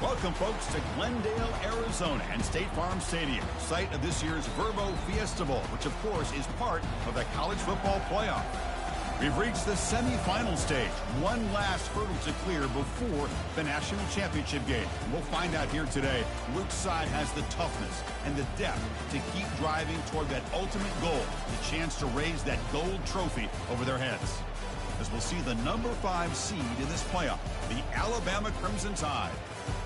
Welcome, folks, to Glendale, Arizona and State Farm Stadium, site of this year's Verbo Fiesta Bowl, which, of course, is part of the college football playoff. We've reached the semifinal stage, one last hurdle to clear before the national championship game. We'll find out here today which side has the toughness and the depth to keep driving toward that ultimate goal, the chance to raise that gold trophy over their heads. As we'll see the number 5 seed in this playoff, the Alabama Crimson Tide,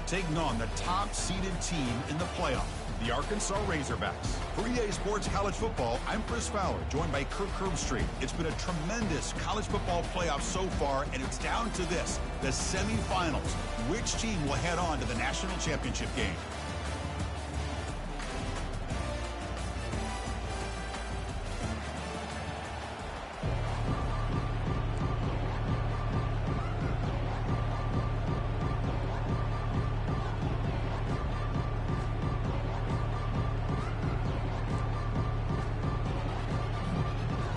taking on the top-seeded team in the playoff, the Arkansas Razorbacks. For EA Sports College Football, I'm Chris Fowler, joined by Kirk Herbstreit. It's been a tremendous college football playoff so far, and it's down to this, the semifinals. Which team will head on to the national championship game?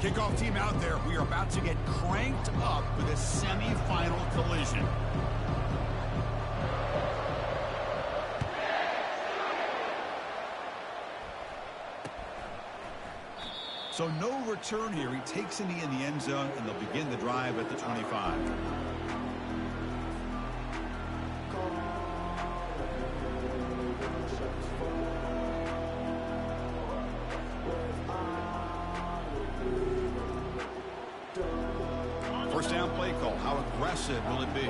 Kickoff team out there. We are about to get cranked up for the semifinal collision. So no return here. He takes a knee in the end zone, and they'll begin the drive at the 25. First down play call. How aggressive will it be?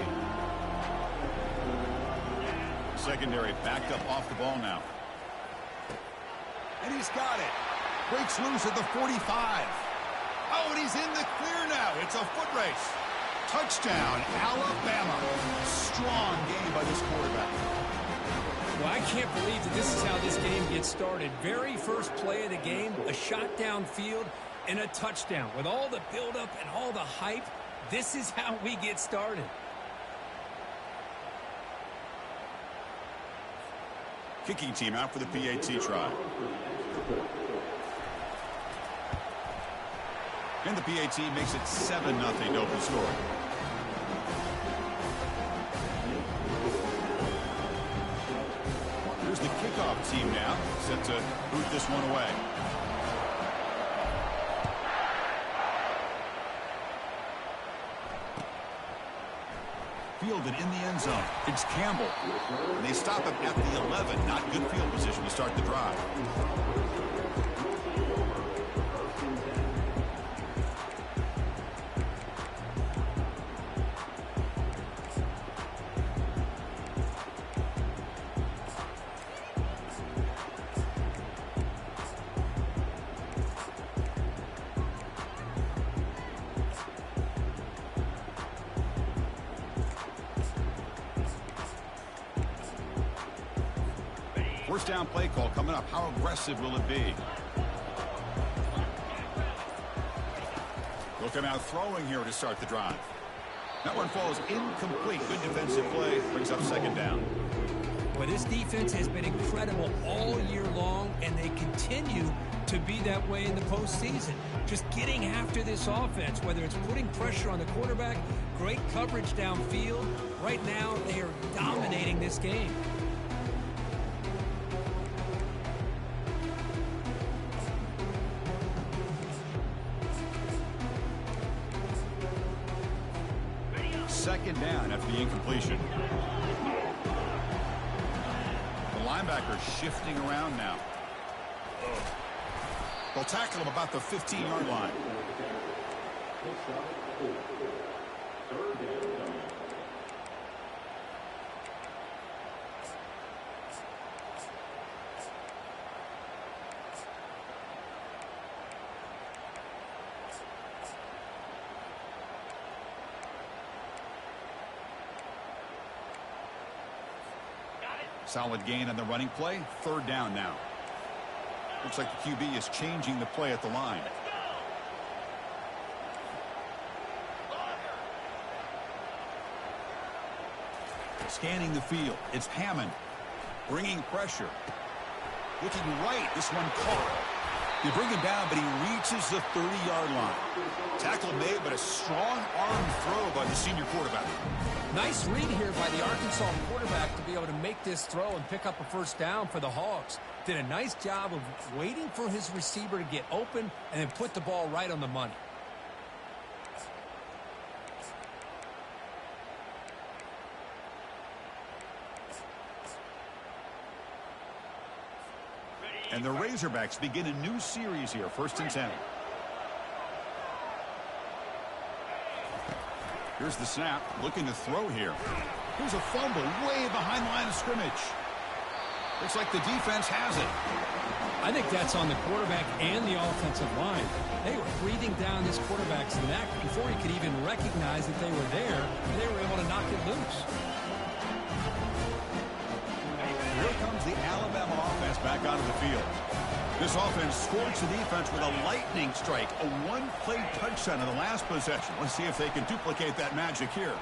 Secondary backed up off the ball now. And he's got it. Breaks loose at the 45. Oh, and he's in the clear now. It's a foot race. Touchdown, Alabama. Strong game by this quarterback. Well, I can't believe that this is how this game gets started. Very first play of the game, a shot downfield and a touchdown. With all the buildup and all the hype, this is how we get started. Kicking team out for the PAT try. And the PAT makes it 7-0 open score. Here's the kickoff team now, set to boot this one away. Fielded in the end zone. It's Campbell. And they stop him at the 11. Not good field position to start the drive. First down play call coming up. How aggressive will it be? They'll come out throwing here to start the drive. That one falls incomplete. Good defensive play. Brings up second down. Well, this defense has been incredible all year long, and they continue to be that way in the postseason. Just getting after this offense, whether it's putting pressure on the quarterback, great coverage downfield. Right now, they are dominating this game. Second down after the incompletion. The linebacker shifting around now. They'll tackle him about the 15-yard line. Solid gain on the running play. Third down now. Looks like the QB is changing the play at the line. Scanning the field. It's Hammond. Bringing pressure. Looking right. This one caught. They bring him down, but he reaches the 30-yard line. Tackle made, but a strong arm throw by the senior quarterback. Nice read here by the Arkansas quarterback to be able to make this throw and pick up a first down for the Hogs. Did a nice job of waiting for his receiver to get open and then put the ball right on the money. And the Razorbacks begin a new series here, 1st and 10. Here's the snap, looking to throw here. Here's a fumble way behind the line of scrimmage. Looks like the defense has it. I think that's on the quarterback and the offensive line. They were breathing down this quarterback's neck before he could even recognize that they were there, and they were able to knock it loose. Here comes the Alabama offense back onto the field. This offense scorched the defense with a lightning strike, a one-play touchdown in the last possession. Let's see if they can duplicate that magic here.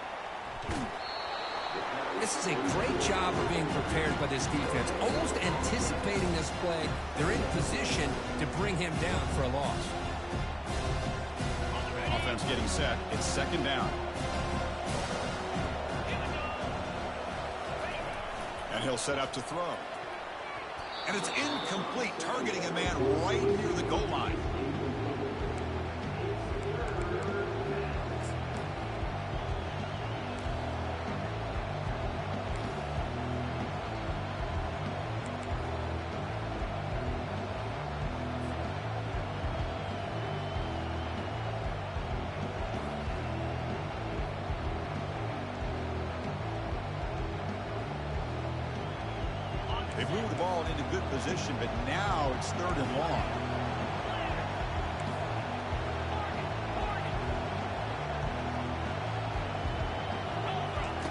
This is a great job of being prepared by this defense, almost anticipating this play. They're in position to bring him down for a loss. Offense getting set. It's 2nd down. And he'll set up to throw. And it's incomplete, targeting a man right near the goal line. They've moved the ball into good position, but now it's 3rd and long.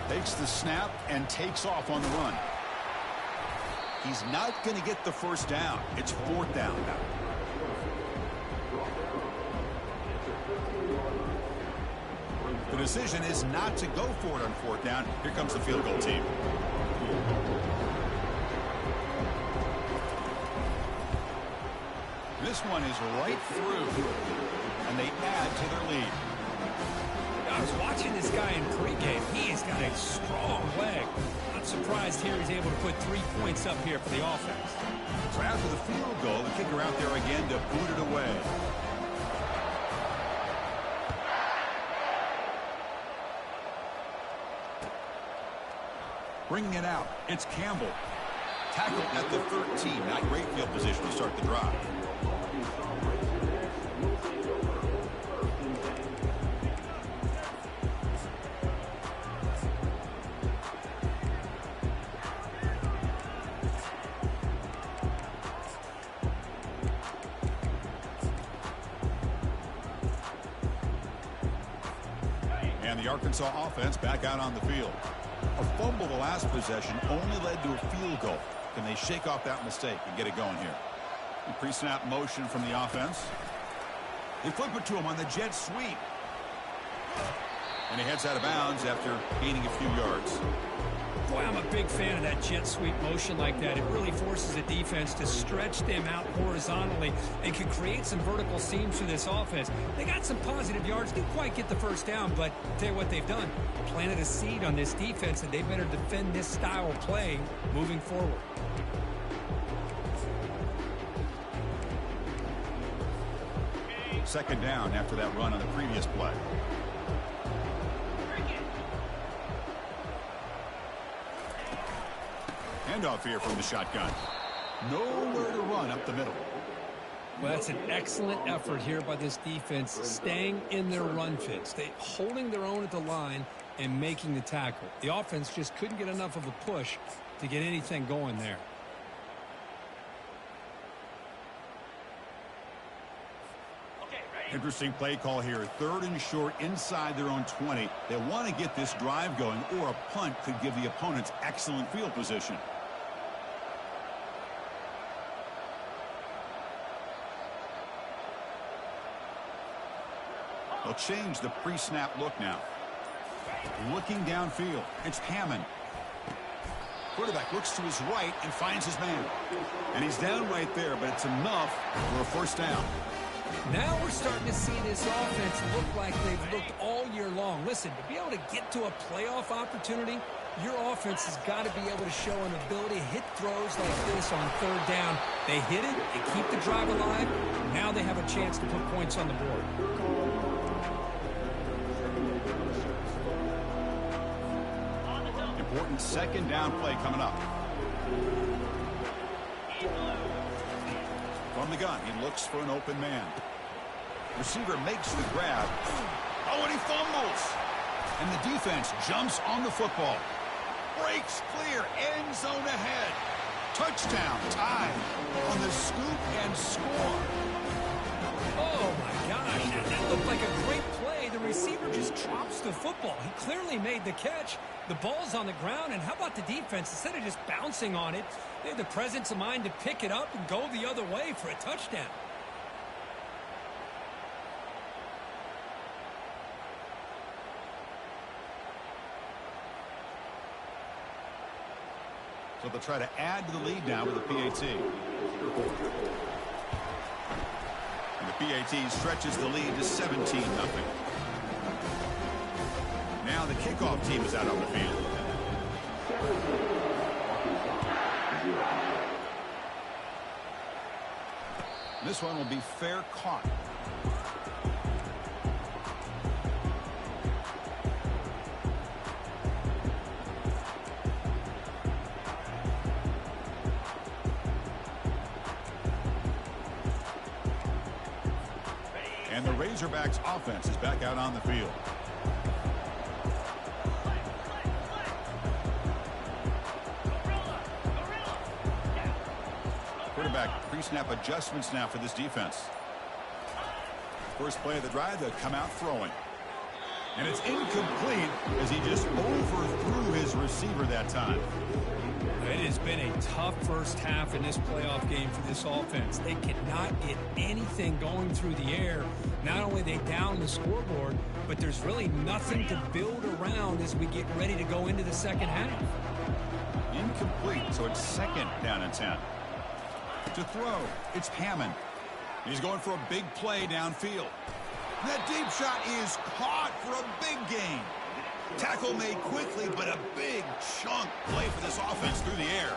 Takes the snap and takes off on the run. He's not going to get the first down. It's 4th down now. The decision is not to go for it on 4th down. Here comes the field goal team. This one is right through, and they add to their lead. I was watching this guy in pregame. He has got a strong leg. Not surprised here he's able to put 3 points up here for the offense. So after the field goal, the kicker out there again to boot it away. Bringing it out, it's Campbell. Tackled at the 13. Not great field position to start the drive. And the Arkansas offense back out on the field. A fumble the last possession only led to a field goal. Can they shake off that mistake and get it going here? The pre-snap motion from the offense. They flip it to him on the jet sweep. And he heads out of bounds after gaining a few yards. Boy, I'm a big fan of that jet sweep motion like that. It really forces the defense to stretch them out horizontally and can create some vertical seams for this offense. They got some positive yards, didn't quite get the first down, but I'll tell you what they've done. Planted a seed on this defense, and they better defend this style of play moving forward. Second down after that run on the previous play. Handoff here from the shotgun. Nowhere to run up the middle. Well, that's an excellent effort here by this defense, staying in their run fits. They holding their own at the line and making the tackle. The offense just couldn't get enough of a push to get anything going there. Interesting play call here. 3rd and short inside their own 20. They want to get this drive going, or a punt could give the opponents excellent field position. They'll change the pre-snap look now. Looking downfield, it's Hammond. Quarterback looks to his right and finds his man. And he's down right there, but it's enough for a first down. Now we're starting to see this offense look like they've looked all year long. Listen, to be able to get to a playoff opportunity, your offense has got to be able to show an ability to hit throws like this on third down. They hit it, they keep the drive alive. Now they have a chance to put points on the board. Important second down play coming up. From the gun, he looks for an open man. Receiver makes the grab. Oh, and he fumbles. And the defense jumps on the football. Breaks clear, end zone ahead. Touchdown, tied on the scoop and score. Oh, my gosh. That looked like a great play. The receiver just drops the football. He clearly made the catch. The ball's on the ground, and how about the defense? Instead of just bouncing on it, they had the presence of mind to pick it up and go the other way for a touchdown. So they'll try to add to the lead now with the PAT. And the PAT stretches the lead to 17-0. Now the kickoff team is out on the field. This one will be fair caught. And the Razorbacks offense is back out on the field. Quarterback pre-snap adjustments now for this defense. First play of the drive, they'll come out throwing. And it's incomplete as he just overthrew his receiver that time. It has been a tough first half in this playoff game for this offense. They cannot get anything going through the air. Not only are they down the scoreboard, but there's really nothing to build around as we get ready to go into the second half. Incomplete, so it's second down and 10. To throw, it's Hammond. He's going for a big play downfield. That deep shot is caught for a big gain. Tackle made quickly, but a big chunk play for this offense through the air.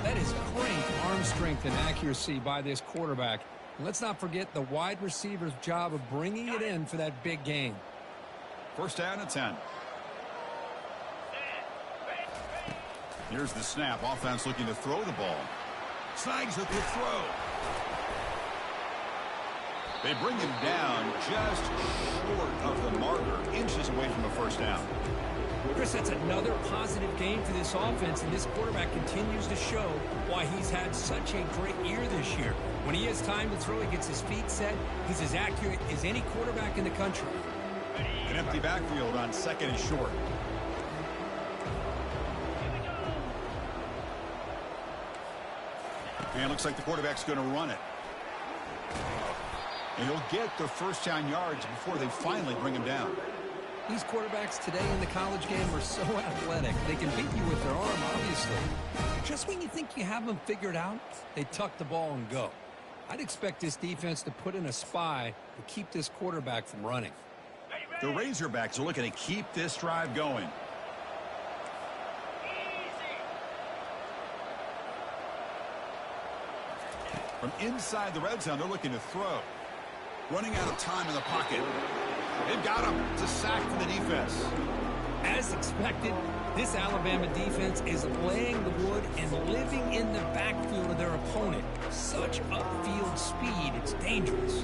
That is great arm strength and accuracy by this quarterback. And let's not forget the wide receiver's job of bringing it in for that big gain. First down and 10. Here's the snap. Offense looking to throw the ball. Snags with the throw. They bring him down just short of the marker, inches away from a first down. Chris, that's another positive game for this offense, and this quarterback continues to show why he's had such a great year this year. When he has time to throw, he gets his feet set. He's as accurate as any quarterback in the country. An empty backfield on second and short. And it looks like the quarterback's going to run it. And he'll get the first down yards before they finally bring him down. These quarterbacks today in the college game are so athletic. They can beat you with their arm, obviously. Just when you think you have them figured out, they tuck the ball and go. I'd expect this defense to put in a spy to keep this quarterback from running. The Razorbacks are looking to keep this drive going. From inside the red zone, they're looking to throw. Running out of time in the pocket. They've got him. It's a sack for the defense. As expected, this Alabama defense is laying the wood and living in the backfield of their opponent. Such upfield speed, it's dangerous.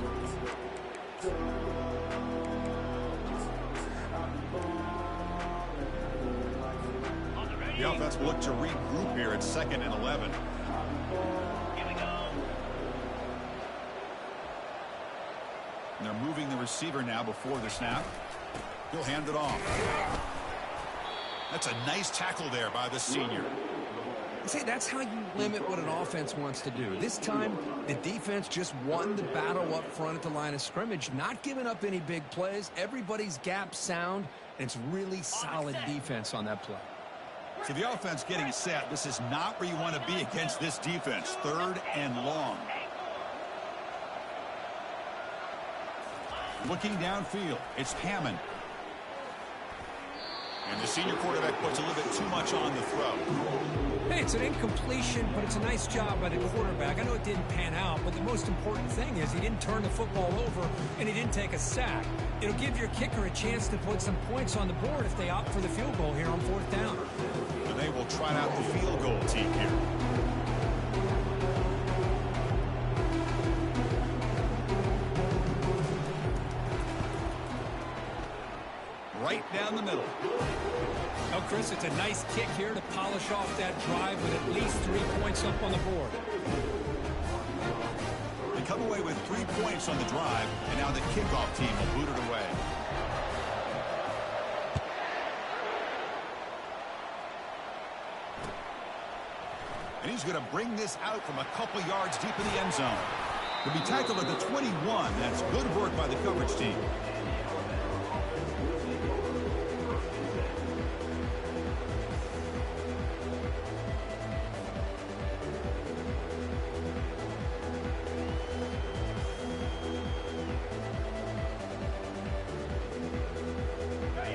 The offense will look to regroup here at 2nd and 11. And they're moving the receiver now before the snap. He'll hand it off. That's a nice tackle there by the senior. See, that's how you limit what an offense wants to do. This time, the defense just won the battle up front at the line of scrimmage, not giving up any big plays. Everybody's gap sound, and it's really solid defense on that play. So the offense getting set. This is not where you want to be against this defense. 3rd and long. Looking downfield, it's Hammond. And the senior quarterback puts a little bit too much on the throw. Hey, it's an incompletion, but it's a nice job by the quarterback. I know it didn't pan out, but the most important thing is he didn't turn the football over and he didn't take a sack. It'll give your kicker a chance to put some points on the board if they opt for the field goal here on 4th down. And they will try out the field goal team here. Right down the middle. Oh, Chris, it's a nice kick here to polish off that drive with at least 3 points up on the board. They come away with 3 points on the drive, and now the kickoff team will boot it away. And he's going to bring this out from a couple yards deep in the end zone. He'll be tackled at the 21. That's good work by the coverage team.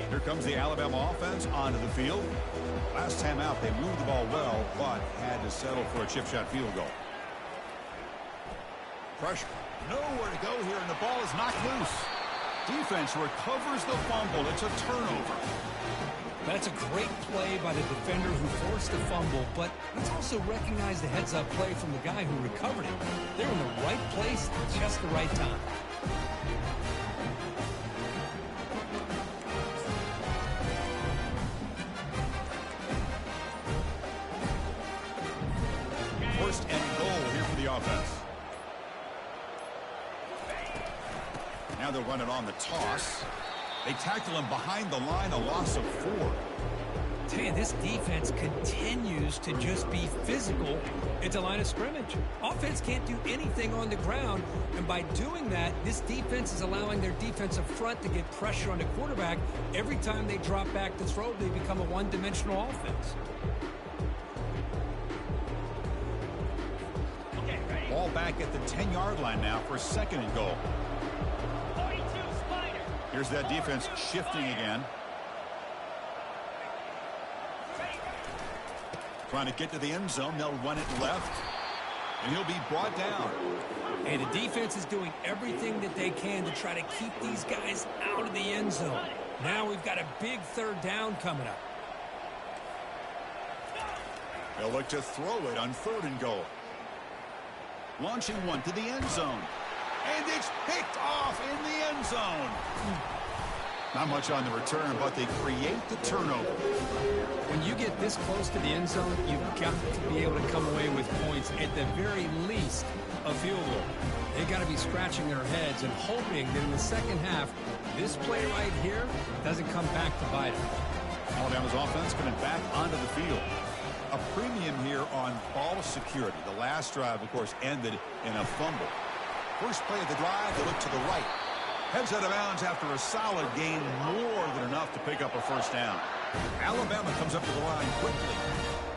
Here comes the Alabama offense onto the field. Last time out, they moved the ball well, but had to settle for a chip shot field goal. Pressure. Nowhere to go here, and the ball is knocked loose. Defense recovers the fumble. It's a turnover. That's a great play by the defender who forced the fumble, but let's also recognize the heads-up play from the guy who recovered it. They're in the right place at just the right time. First and goal here for the offense. Now they'll run it on the toss. They tackle him behind the line, a loss of 4. Tell you, this defense continues to just be physical at the line of scrimmage. Offense can't do anything on the ground, and by doing that, this defense is allowing their defensive front to get pressure on the quarterback. Every time they drop back to throw, they become a one-dimensional offense. Ball back at the 10-yard line now for 2nd and goal. Here's that defense shifting again. Trying to get to the end zone. They'll run it left. And he'll be brought down. And the defense is doing everything that they can to try to keep these guys out of the end zone. Now we've got a big 3rd down coming up. They'll look to throw it on 3rd and goal. Launching one to the end zone. And it's picked off in the end zone. Not much on the return, but they create the turnover. When you get this close to the end zone, you've got to be able to come away with points, at the very least a field goal. They've got to be scratching their heads and hoping that in the second half, this play right here doesn't come back to bite them. Alabama's offense coming back onto the field. A premium here on ball security. The last drive, of course, ended in a fumble. First play of the drive, they look to the right. Heads out of bounds after a solid gain, more than enough to pick up a 1st down. Alabama comes up to the line quickly.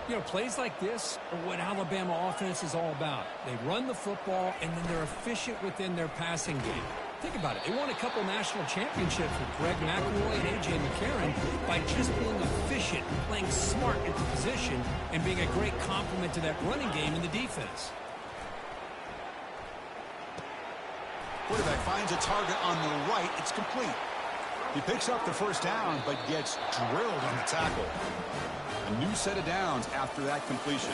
You know, plays like this are what Alabama offense is all about. They run the football, and then they're efficient within their passing game. Think about it. They won a couple national championships with Greg McElroy and A.J. McCarron by just being efficient, playing smart at the position, and being a great complement to that running game in the defense. Quarterback finds a target on the right. It's complete. He picks up the 1st down, but gets drilled on the tackle. A new set of downs after that completion.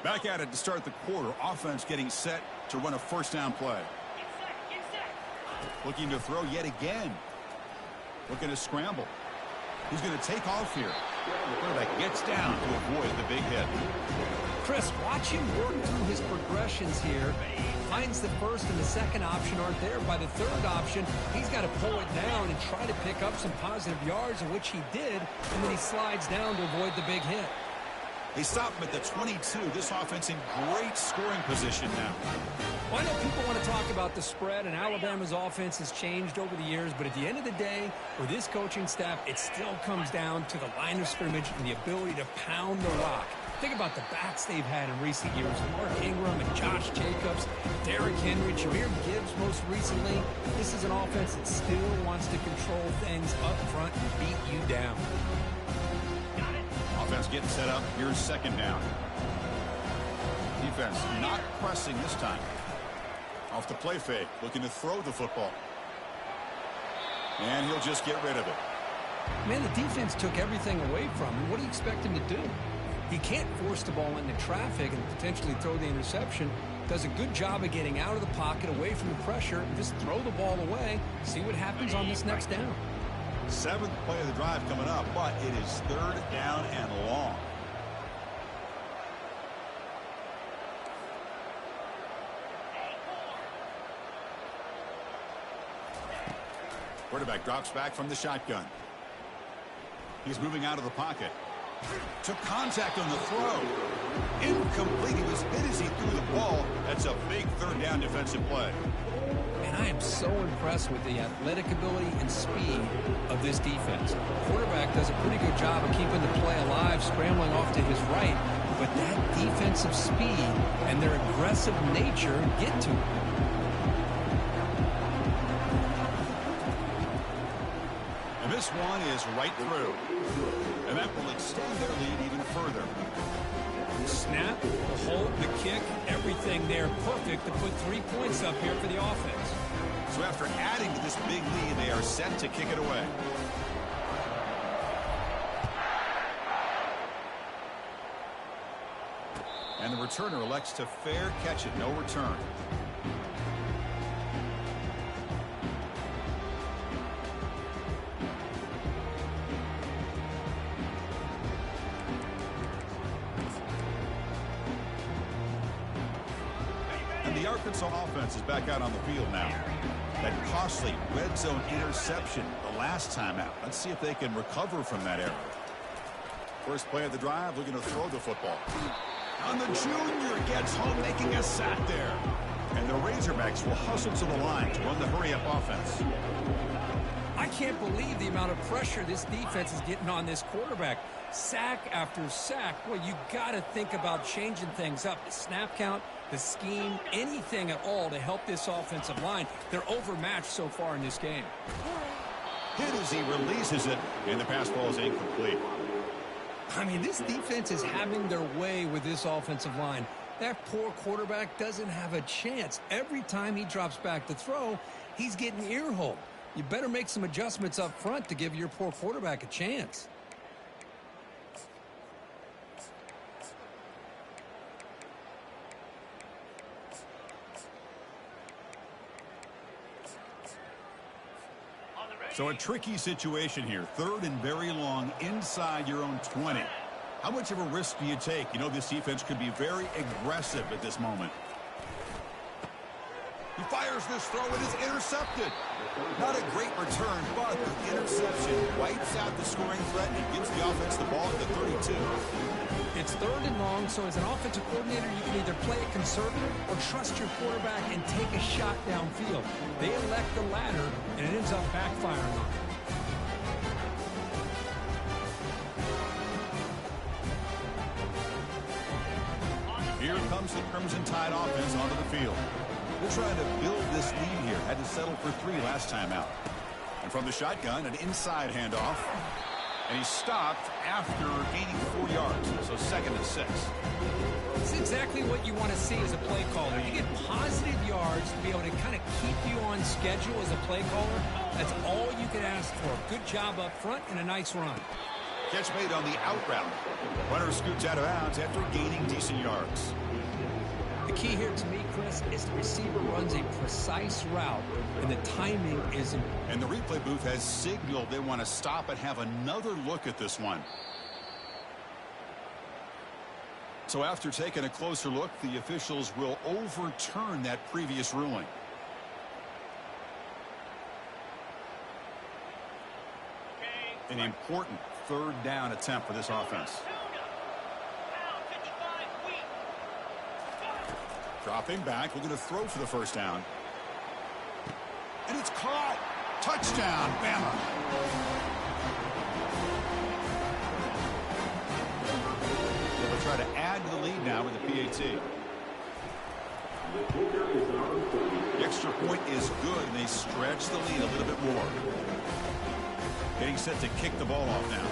Back at it to start the quarter. Offense getting set to run a 1st down play. Looking to throw yet again. Looking to scramble. He's going to take off here. Quarterback gets down to avoid the big hit. Chris, watch him work through his progressions here. Finds the first and the second option aren't there. By the third option, he's got to pull it down and try to pick up some positive yards, in which he did, and then he slides down to avoid the big hit. They stop him at the 22. This offense in great scoring position now. Well, I know people want to talk about the spread, and Alabama's offense has changed over the years, but at the end of the day, with this coaching staff, it still comes down to the line of scrimmage and the ability to pound the rock. Think about the backs they've had in recent years. Mark Ingram and Josh Jacobs, Derrick Henry, Jahmyr Gibbs most recently. This is an offense that still wants to control things up front and beat you down. Offense getting set up. Here's second down. Defense not pressing this time. Off the play fake, looking to throw the football. And he'll just get rid of it. Man, the defense took everything away from him. What do you expect him to do? He can't force the ball into traffic and potentially throw the interception. Does a good job of getting out of the pocket, away from the pressure, and just throw the ball away. See what happens on this next down. Seventh play of the drive coming up, but it is third down and long. Quarterback drops back from the shotgun. He's moving out of the pocket. Took contact on the throw. Incomplete. He was hit as he threw the ball. That's a big third down defensive play. And I am so impressed with the athletic ability and speed of this defense. Quarterback does a pretty good job of keeping the play alive, scrambling off to his right. But that defensive speed and their aggressive nature get to him. And this one is right through. And that will extend their lead even further. Snap, the hold, the kick, everything there perfect to put 3 points up here for the offense. So after adding to this big lead, they are set to kick it away. And the returner elects to fair catch it, no return. The Arkansas offense is back out on the field now. That costly red zone interception the last time out. Let's see if they can recover from that error. First play of the drive, looking to throw the football. And the junior gets home, making a sack there. And the Razorbacks will hustle to the line to run the hurry-up offense. I can't believe the amount of pressure this defense is getting on this quarterback. Sack after sack. Well, you got to think about changing things up. The snap count, the scheme, anything at all to help this offensive line. They're overmatched so far in this game. Hit as he releases it, and the pass ball is incomplete. I mean, this defense is having their way with this offensive line. That poor quarterback doesn't have a chance. Every time he drops back to throw, he's getting ear-holed. You better make some adjustments up front to give your poor quarterback a chance. So a tricky situation here. Third and very long inside your own 20. How much of a risk do you take? You know this defense could be very aggressive at this moment. He fires this throw. It is intercepted. Not a great return, but the interception wipes out the scoring threat and gives the offense the ball at the 32. It's third and long, so as an offensive coordinator, you can either play it conservative or trust your quarterback and take a shot downfield. They elect the latter, and it ends up backfiring on them. Here comes the Crimson Tide offense onto the field. They're trying to build this lead here. Had to settle for 3 last time out. And from the shotgun, an inside handoff. And he stopped after gaining 4 yards. So 2nd and 6. It's exactly what you want to see as a play caller. You get positive yards to be able to kind of keep you on schedule as a play caller. That's all you can ask for. Good job up front and a nice run. Catch made on the out route. Runner scoots out of bounds after gaining decent yards. The key here to me, Chris, is the receiver runs a precise route, and the timing is important. And the replay booth has signaled they want to stop and have another look at this one. So after taking a closer look, the officials will overturn that previous ruling. An important third down attempt for this offense. Dropping back, looking to throw for the first down. And it's caught. Touchdown, Bama. They'll try to add to the lead now with the PAT. The extra point is good, and they stretch the lead a little bit more. Getting set to kick the ball off now.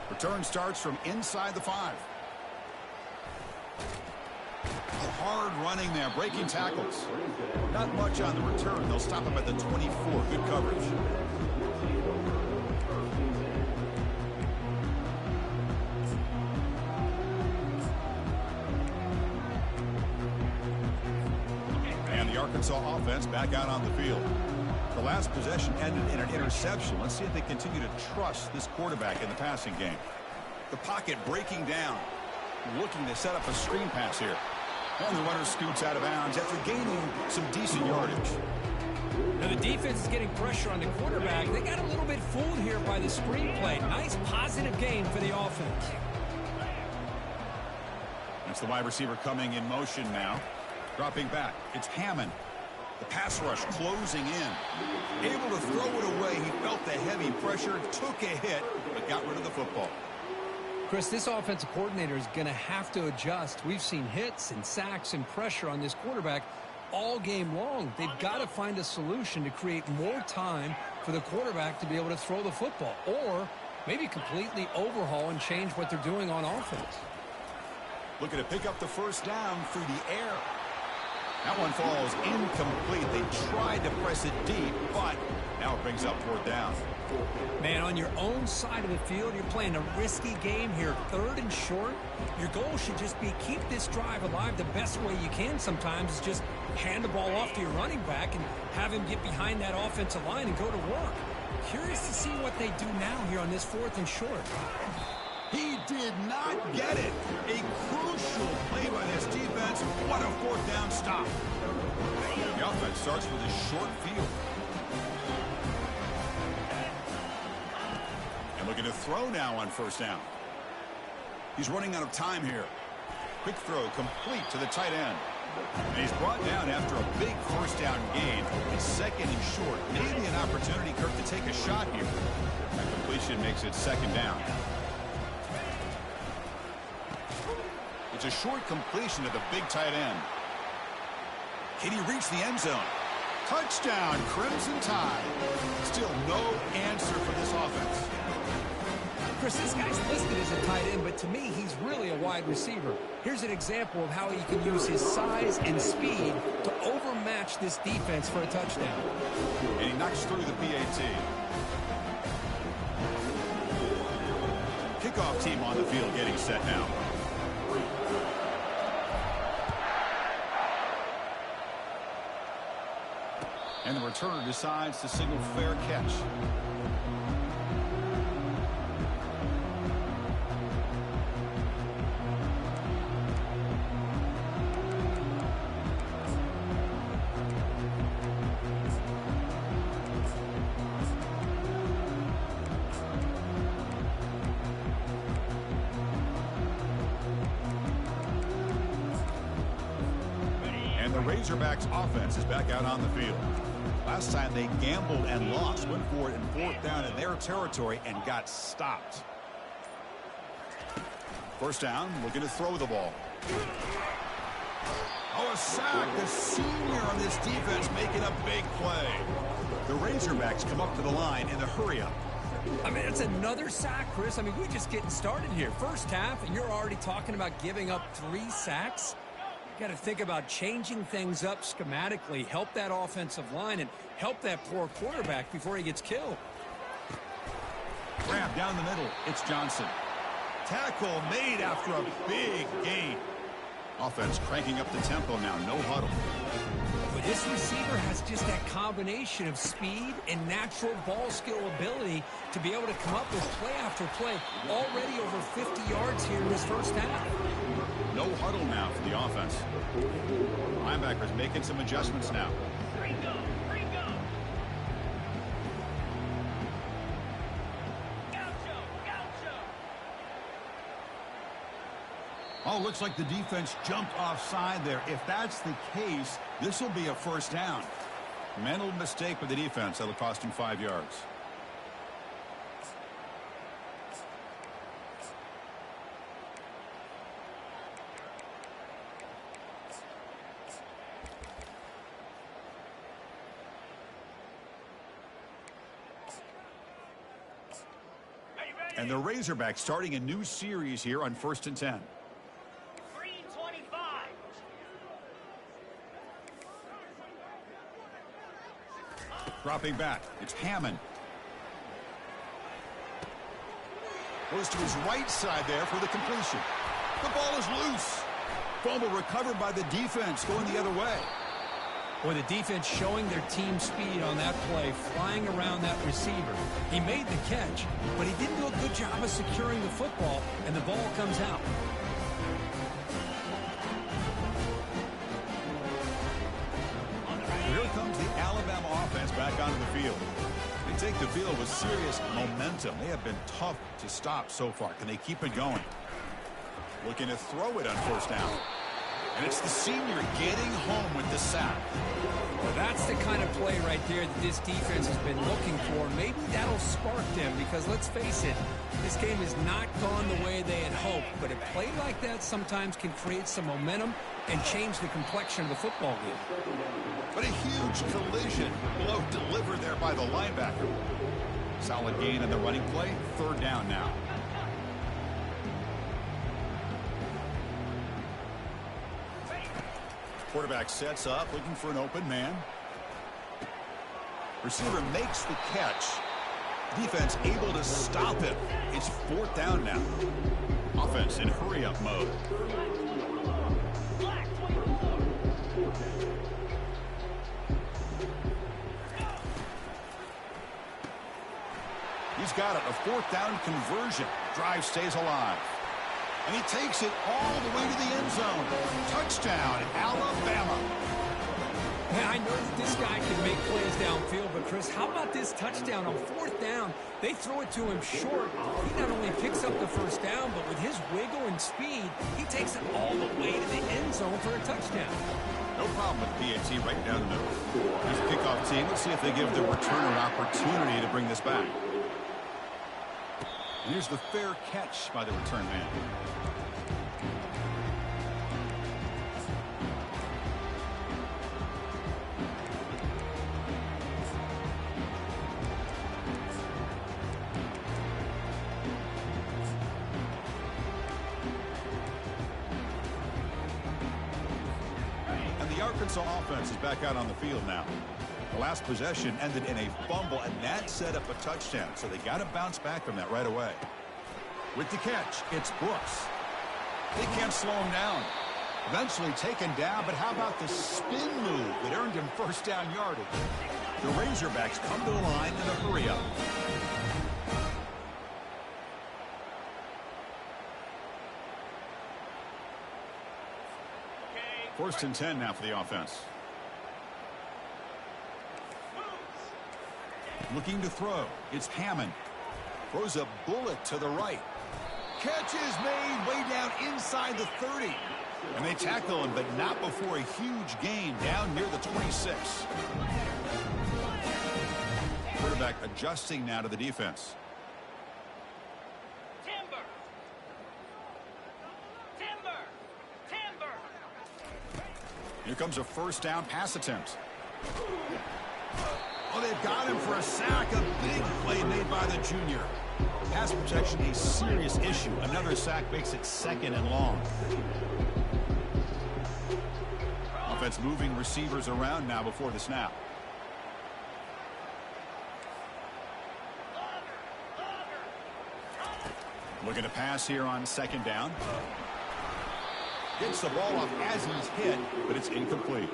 Return starts from inside the 5. Hard running there, breaking tackles. Not much on the return. They'll stop him at the 24. Good coverage. And the Arkansas offense back out on the field. The last possession ended in an interception. Let's see if they continue to trust this quarterback in the passing game. The pocket breaking down. Looking to set up a screen pass here. And the runner scoots out of bounds after gaining some decent yardage. Now the defense is getting pressure on the quarterback. They got a little bit fooled here by the screen play. Nice positive game for the offense. That's the wide receiver coming in motion now. Dropping back. It's Hammond. The pass rush closing in. Able to throw it away. He felt the heavy pressure, took a hit, but got rid of the football. Chris, this offensive coordinator is going to have to adjust. We've seen hits and sacks and pressure on this quarterback all game long. They've got to find a solution to create more time for the quarterback to be able to throw the football, or maybe completely overhaul and change what they're doing on offense. Looking to pick up the first down through the air. That one falls incomplete. They tried to press it deep, but now it brings up fourth down. Man, on your own side of the field, you're playing a risky game here. Third and short. Your goal should just be keep this drive alive the best way you can sometimes is just hand the ball off to your running back and have him get behind that offensive line and go to work. Curious to see what they do now here on this fourth and short. He did not get it. A crucial play by this defense. What a fourth down stop. The offense starts with a short field. And looking to throw now on first down. He's running out of time here. Quick throw complete to the tight end. And he's brought down after a big first down gain. It's second and short. Maybe an opportunity, Kirk, to take a shot here. That completion makes it second down. It's a short completion to the big tight end. Can he reach the end zone? Touchdown, Crimson Tide. Still no answer for this offense. Chris, this guy's listed as a tight end, but to me, he's really a wide receiver. Here's an example of how he can use his size and speed to overmatch this defense for a touchdown. And he knocks through the PAT. Kickoff team on the field getting set now. And the returner decides to signal fair catch. And the Razorbacks offense is back out on the field. Last time they gambled and lost, went for it in fourth down in their territory and got stopped. First down, looking to throw the ball. Oh, a sack. The senior on this defense making a big play. The Razorbacks come up to the line in the hurry-up. I mean, it's another sack, Chris. I mean, we're just getting started here. First half, and you're already talking about giving up 3 sacks. Got to think about changing things up schematically, help that offensive line, and help that poor quarterback before he gets killed. Grab down the middle. It's Johnson. Tackle made after a big gain. Offense cranking up the tempo now. No huddle. With This receiver has just that combination of speed and natural ball skill ability to be able to come up with play after play. Already over 50 yards here in this first half. No huddle now for the offense. Linebackers making some adjustments now. Oh, looks like the defense jumped offside there. If that's the case, this will be a first down. Mental mistake by the defense. That'll cost him 5 yards. And the Razorbacks starting a new series here on 1st and 10. Dropping back. It's Hammond. Goes to his right side there for the completion. The ball is loose. Fumble recovered by the defense going the other way. Boy, the defense showing their team speed on that play, flying around that receiver. He made the catch, but he didn't do a good job of securing the football, and the ball comes out. Here comes the Alabama offense back onto the field. They take the field with serious momentum. They have been tough to stop so far. Can they keep it going? Looking to throw it on 1st down. And it's the senior getting home with the sack. Well, that's the kind of play right there that this defense has been looking for. Maybe that'll spark them because, let's face it, this game has not gone the way they had hoped. But a play like that sometimes can create some momentum and change the complexion of the football game. But a huge collision blow delivered there by the linebacker. Solid gain on the running play. 3rd down now. Quarterback sets up, looking for an open man. Receiver makes the catch. Defense able to stop it. It's 4th down now. Offense in hurry-up mode. He's got it, a 4th down conversion. Drive stays alive. And he takes it all the way to the end zone. Touchdown, Alabama. Yeah, I know that this guy can make plays downfield, but Chris, how about this touchdown on 4th down? They throw it to him short. He not only picks up the 1st down, but with his wiggle and speed, he takes it all the way to the end zone for a touchdown. No problem with PAT right down the middle. He's a kickoff team. Let's see if they give the returner an opportunity to bring this back. And here's the fair catch by the return man. And the Arkansas offense is back out on the field now. The last possession ended in a fumble, and that set up a touchdown. So they got to bounce back from that right away. With the catch, it's Brooks. They can't slow him down. Eventually taken down, but how about the spin move that earned him 1st down yardage? The Razorbacks come to the line in a hurry-up. First and 10 now for the offense. Looking to throw. It's Hammond. Throws a bullet to the right. Catch is made way down inside the 30. And they tackle him, but not before a huge gain down near the 26. Quarterback adjusting now to the defense. Here comes a 1st down pass attempt. Oh, they've got him for a sack. A big play made by the junior. Pass protection a serious issue. Another sack makes it 2nd and long. Offense moving receivers around now before the snap. Looking to pass here on 2nd down. Gets the ball off as he's hit, but it's incomplete.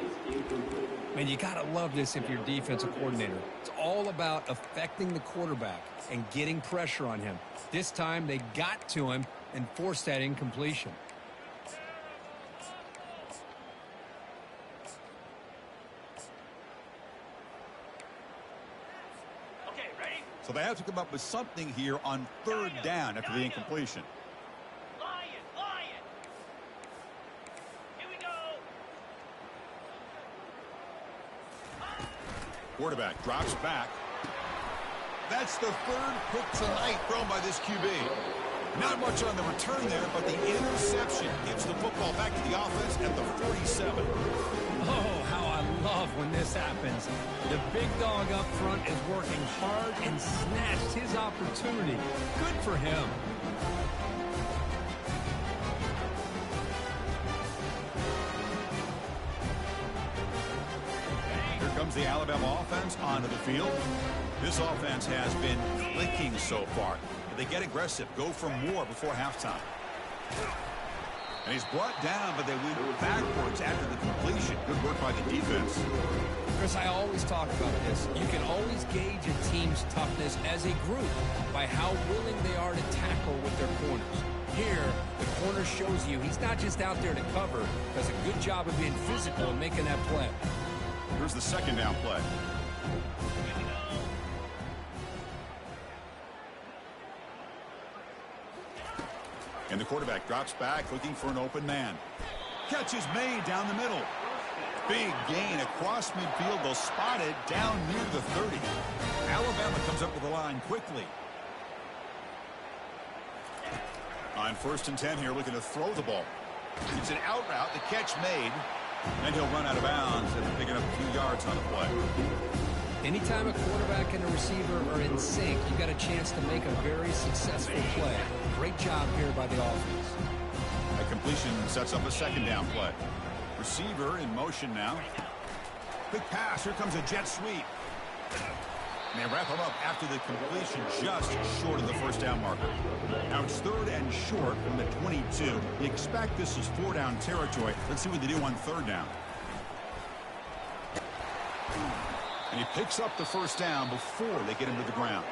Man, you got to love this if you're a defensive coordinator. It's all about affecting the quarterback and getting pressure on him. This time, they got to him and forced that incompletion. Okay, ready? So they have to come up with something here on third down after the incompletion. Quarterback drops back. That's the third pick tonight thrown by this QB. Not much on the return there, but the interception gives the football back to the offense at the 47. Oh, how I love when this happens. The big dog up front is working hard and snatched his opportunity. Good for him. Comes the Alabama offense onto the field. This offense has been clicking so far. If they get aggressive, go for more before halftime. And he's brought down, but they went backwards after the completion. Good work by the defense. Chris, I always talk about this. You can always gauge a team's toughness as a group by how willing they are to tackle with their corners. Here, the corner shows you he's not just out there to cover, does a good job of being physical and making that play. Here's the second down play. And the quarterback drops back looking for an open man. Catch is made down the middle. Big gain across midfield. They'll spot it down near the 30. Alabama comes up with the line quickly. On 1st and 10 here, looking to throw the ball. It's an out route. The catch made. And he'll run out of bounds and picking up a few yards on the play. Anytime a quarterback and a receiver are in sync, you got a chance to make a very successful play. Great job here by the offense. A completion sets up a second down play. Receiver in motion now. Quick pass. Here comes a jet sweep. And they wrap him up after the completion just short of the first down marker. Now it's 3rd and short from the 22. You expect this is 4-down territory. Let's see what they do on 3rd down. And he picks up the first down before they get him to the ground.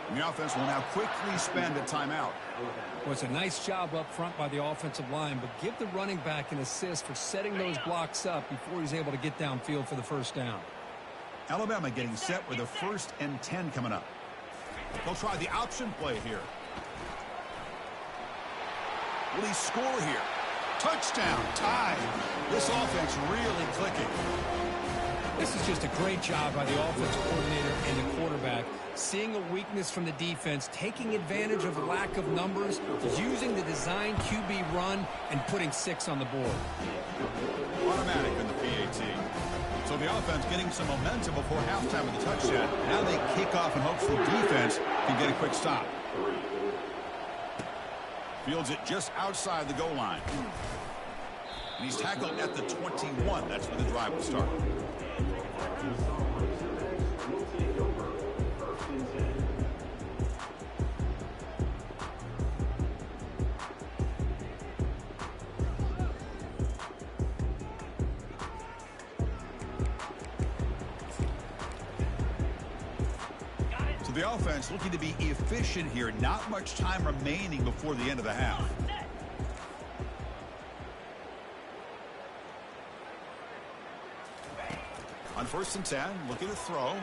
And the offense will now quickly spend a timeout. Well, it's a nice job up front by the offensive line, but give the running back an assist for setting those blocks up before he's able to get downfield for the first down. Alabama getting set with a 1st and 10 coming up. They'll try the option play here. Will he score here? Touchdown, tie. This offense really clicking. This is just a great job by the offensive coordinator and the quarterback. Seeing a weakness from the defense, taking advantage of the lack of numbers, using the design QB run, and putting 6 on the board. Automatic in the PAT. So the offense getting some momentum before halftime with the touchdown. Now they kick off in hopes the defense can get a quick stop. Fields it just outside the goal line. And he's tackled at the 21. That's where the drive will start. The offense looking to be efficient here. Not much time remaining before the end of the half. On 1st and 10, looking to throw.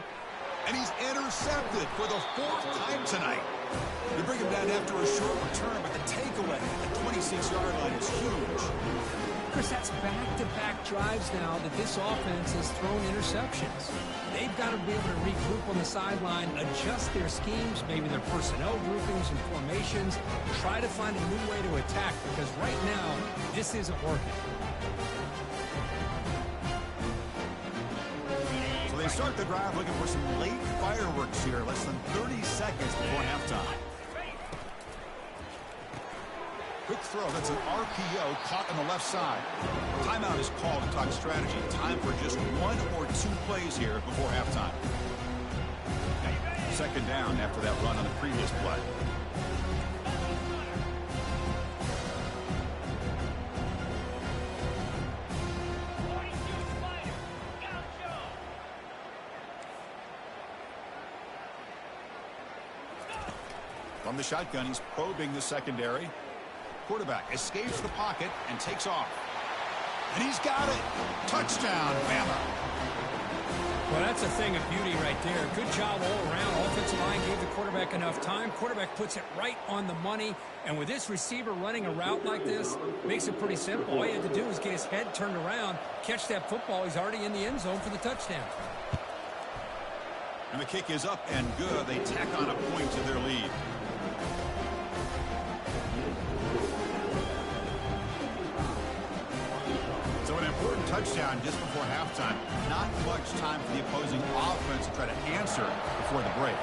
And he's intercepted for the 4th time tonight. They bring him down after a short return, but the takeaway at the 26-yard line is huge. Chris, that's back-to-back drives now that this offense has thrown interceptions. They've got to be able to regroup on the sideline, adjust their schemes, maybe their personnel groupings and formations, try to find a new way to attack, because right now, this isn't working. So they start the drive looking for some late fireworks here, less than 30 seconds before halftime. Quick throw. That's an RPO caught on the left side. Timeout is called to talk strategy. Time for just 1 or 2 plays here before halftime. Second down after that run on the previous play. From the shotgun, he's probing the secondary. Quarterback escapes the pocket and takes off. And he's got it. Touchdown, Bama. Well, that's a thing of beauty right there. Good job all around. Offensive line gave the quarterback enough time. Quarterback puts it right on the money. And with this receiver running a route like this, makes it pretty simple. All he had to do was get his head turned around, catch that football. He's already in the end zone for the touchdown. And the kick is up and good. They tack on a point to their lead. So an important touchdown just before halftime. Not much time for the opposing offense to try to answer before the break.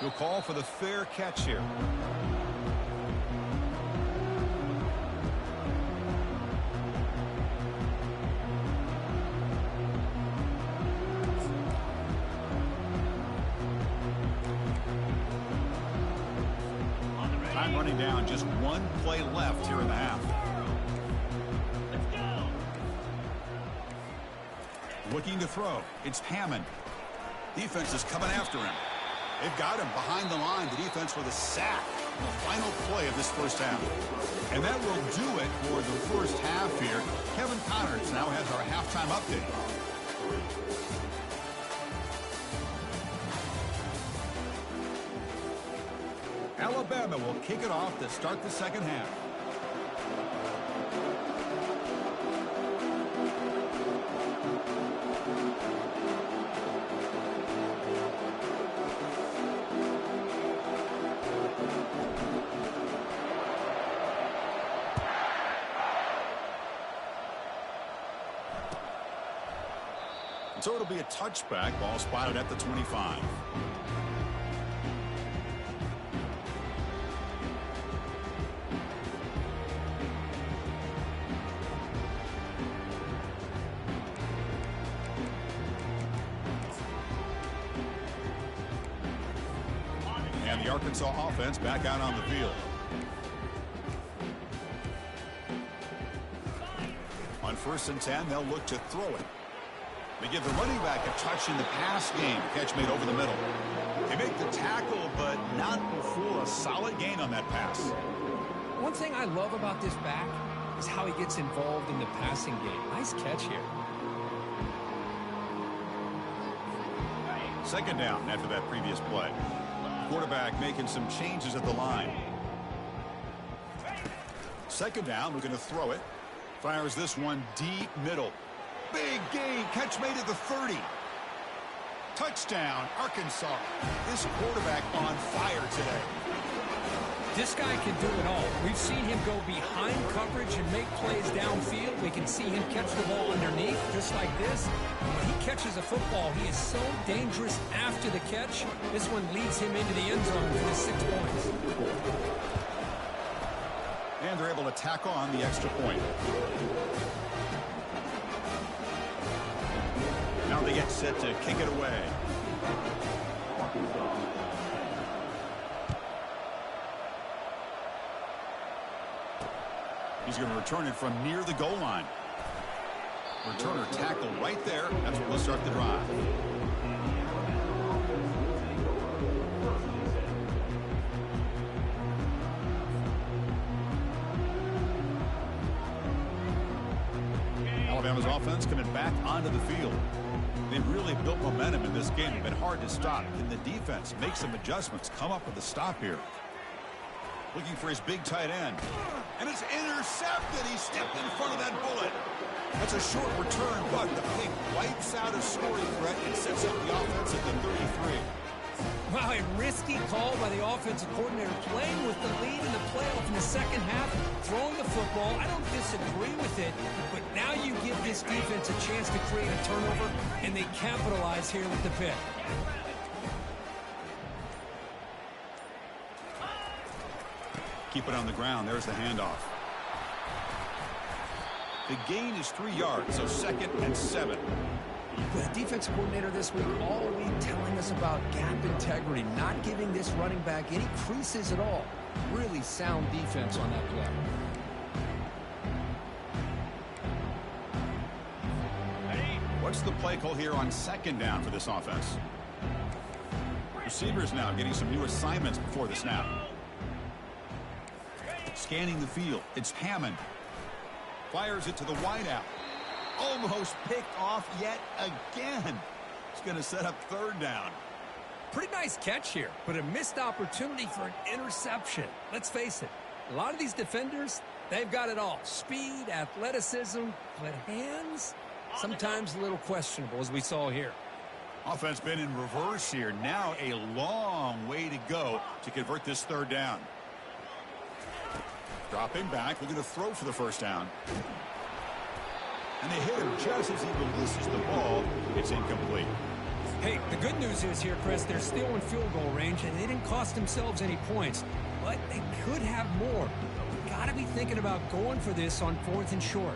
He'll call for the fair catch here. Time running down, just one play left here in the half. Looking to throw. It's Hammond. Defense is coming after him. They've got him behind the line. The defense with a sack. The final play of this first half. And that will do it for the first half here. Kevin Connors now has our halftime update. Alabama will kick it off to start the second half. So it'll be a touchback. Ball spotted at the 25. And the Arkansas offense back out on the field. On 1st and 10, they'll look to throw it. They give the running back a touch in the pass game. Catch made over the middle. They make the tackle, but not before a solid gain on that pass. One thing I love about this back is how he gets involved in the passing game. Nice catch here. Second down after that previous play. Quarterback making some changes at the line. Second down, we're going to throw it. Fires this one deep middle. Big gain. Catch made at the 30. Touchdown, Arkansas. This quarterback on fire today. This guy can do it all. We've seen him go behind coverage and make plays downfield. We can see him catch the ball underneath, just like this. When he catches a football, he is so dangerous after the catch. This one leads him into the end zone for the 6 points. And they're able to tack on the extra point. Now they get set to kick it away. He's going to return it from near the goal line. Returner tackle right there. That's what will start the drive. Alabama's offense coming back onto the field. They've really built momentum in this game. It's been hard to stop. Can the defense make some adjustments, come up with a stop here? Looking for his big tight end. And it's intercepted. He stepped in front of that bullet. That's a short return, but the pick wipes out a scoring threat and sets up the offense at the 33. Wow, a risky call by the offensive coordinator, playing with the lead in the playoff in the second half, throwing the football. I don't disagree with it, but now you give this defense a chance to create a turnover, and they capitalize here with the pick. Keep it on the ground. There's the handoff. The gain is 3 yards, so 2nd and 7. The defense coordinator this week all week telling us about gap integrity, not giving this running back any creases at all. Really sound defense on that play. What's the play call here on 2nd down for this offense? Receivers now getting some new assignments before the snap. Scanning the field. It's Hammond. Fires it to the wideout. Almost picked off yet again. It's going to set up third down. Pretty nice catch here, but a missed opportunity for an interception. Let's face it, a lot of these defenders, they've got it all. Speed, athleticism, but hands, sometimes a little questionable, as we saw here. Offense been in reverse here. Now a long way to go to convert this third down. Dropping back, looking to throw for the first down. And they hit him just as he releases the ball. It's incomplete. Hey, the good news is here, Chris, they're still in field goal range, and they didn't cost themselves any points. But they could have more. Got to be thinking about going for this on 4th and short.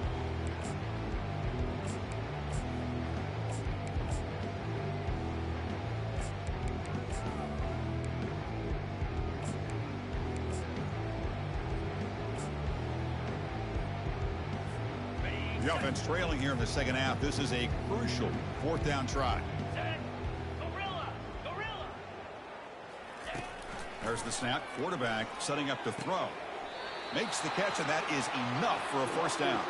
The offense trailing here in the second half. This is a crucial 4th down try. There's the snap. Quarterback setting up to throw. Makes the catch, and that is enough for a first down.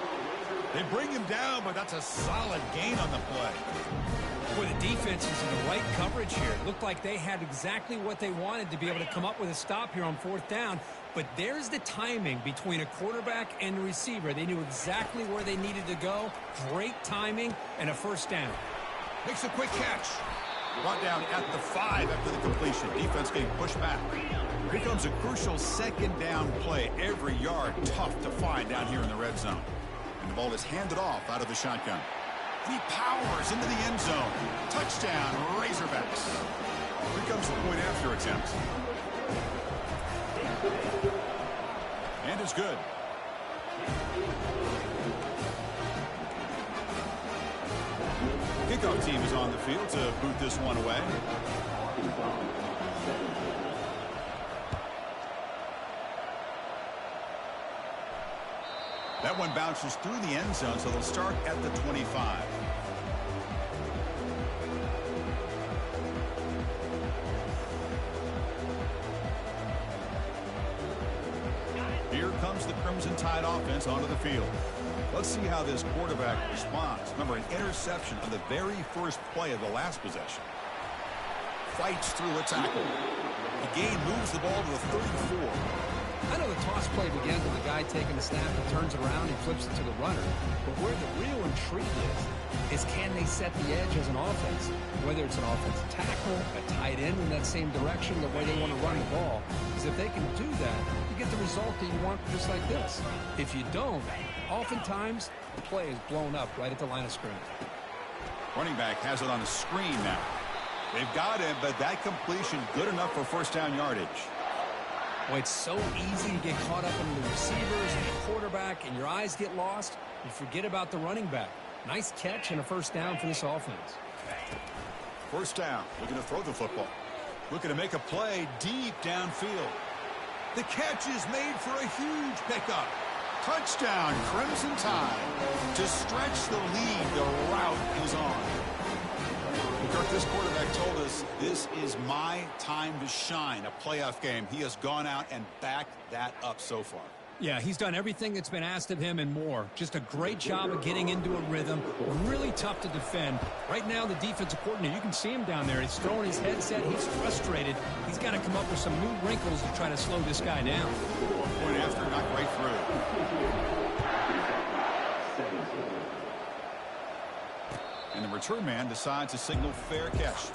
They bring him down, but that's a solid gain on the play. Boy, the defense is in the right coverage here. It looked like they had exactly what they wanted to be able to come up with a stop here on 4th down. But there's the timing between a quarterback and the receiver. They knew exactly where they needed to go. Great timing and a first down. Makes a quick catch. Brought down at the 5 after the completion. Defense getting pushed back. Here comes a crucial second down play. Every yard tough to find down here in the red zone. And the ball is handed off out of the shotgun. He powers into the end zone. Touchdown, Razorbacks. Here comes the point after attempt. And it's good. Kickoff team is on the field to boot this one away. That one bounces through the end zone, so they'll start at the 25. Here comes the Crimson Tide offense onto the field. Let's see how this quarterback responds. Remember, an interception on the very first play of the last possession. Fights through a tackle. The game moves the ball to the 34. I know the toss play begins with the guy taking the snap and turns around and flips it to the runner. But where the real intrigue is can they set the edge as an offense? Whether it's an offensive tackle, a tight end in that same direction, the way they want to run the ball. Because if they can do that, you get the result that you want just like this. If you don't, oftentimes the play is blown up right at the line of scrimmage. Running back has it on the screen now. They've got him, but that completion good enough for first down yardage. Boy, it's so easy to get caught up in the receivers and the quarterback, and your eyes get lost. You forget about the running back. Nice catch and a first down for this offense. First down, looking to throw the football. Looking to make a play deep downfield. The catch is made for a huge pickup. Touchdown, Crimson Tide. To stretch the lead, the route is on. Kirk, this quarterback told us this is my time to shine, a playoff game. He has gone out and backed that up so far. Yeah, he's done everything that's been asked of him and more. Just a great job of getting into a rhythm. Really tough to defend. Right now, the defensive coordinator, you can see him down there. He's throwing his headset. He's frustrated. He's got to come up with some new wrinkles to try to slow this guy down. Point after, knocked right through. And the return man decides to signal fair catch.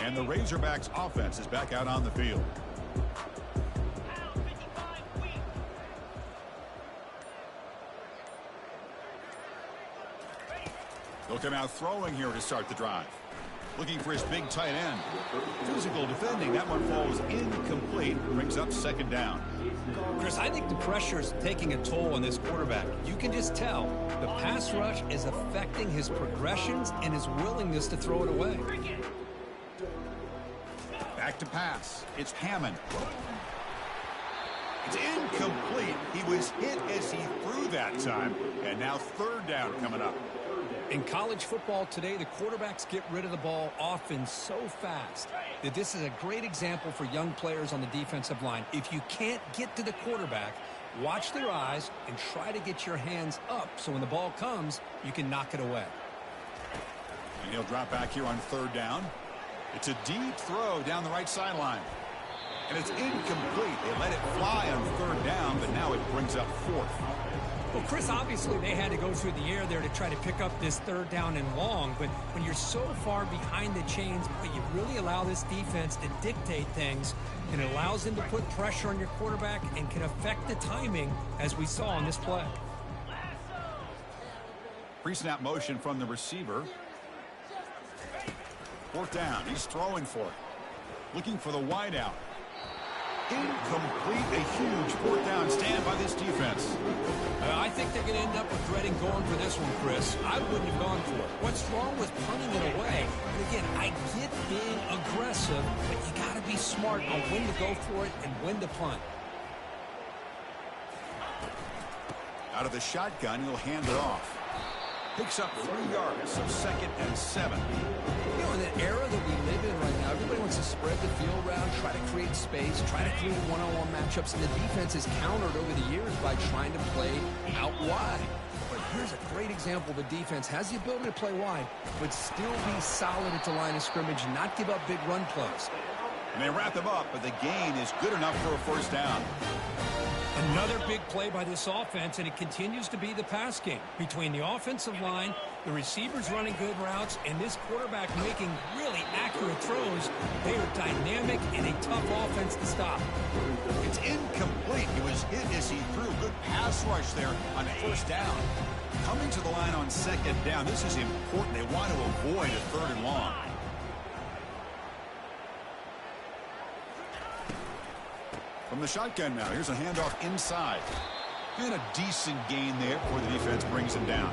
And the Razorbacks offense is back out on the field. They'll come out throwing here to start the drive. Looking for his big tight end. Physical defending. That one falls incomplete. Brings up second down. Chris, I think the pressure is taking a toll on this quarterback. You can just tell the pass rush is affecting his progressions and his willingness to throw it away. Back to pass. It's Hammond. It's incomplete. He was hit as he threw that time. And now third down coming up. In college football today, the quarterbacks get rid of the ball often so fast that this is a great example for young players on the defensive line. If you can't get to the quarterback, watch their eyes and try to get your hands up so when the ball comes, you can knock it away. And he'll drop back here on third down. It's a deep throw down the right sideline. And it's incomplete. They let it fly on third down, but now it brings up fourth. Well, Chris, obviously they had to go through the air there to try to pick up this third down and long, but when you're so far behind the chains, you really allow this defense to dictate things, and it allows them to put pressure on your quarterback and can affect the timing, as we saw on this play. Pre-snap motion from the receiver. Fourth down. He's throwing for it. Looking for the wideout. Incomplete. A huge fourth down stand by this defense. I think they're going to end up regretting going for this one, Chris. I wouldn't have gone for it. What's wrong with punting it away? And again, I get being aggressive, but you got to be smart on when to go for it and when to punt. Out of the shotgun, he'll hand it off. Picks up 3 yards, so 2nd and 7. You know, in the era that we live in right now, everybody wants to spread the field around, try to create space, try to create one-on-one matchups, and the defense has countered over the years by trying to play out wide. But here's a great example of a defense has the ability to play wide, but still be solid at the line of scrimmage, not give up big run plays. And they wrap him up, but the gain is good enough for a first down. Another big play by this offense, and it continues to be the pass game. Between the offensive line, the receivers running good routes, and this quarterback making really accurate throws, they are dynamic and a tough offense to stop. It's incomplete. He was hit as he threw. Good pass rush there on first down. Coming to the line on second down. This is important. They want to avoid a third and long. From the shotgun now, here's a handoff inside. And a decent gain there before the defense brings him down.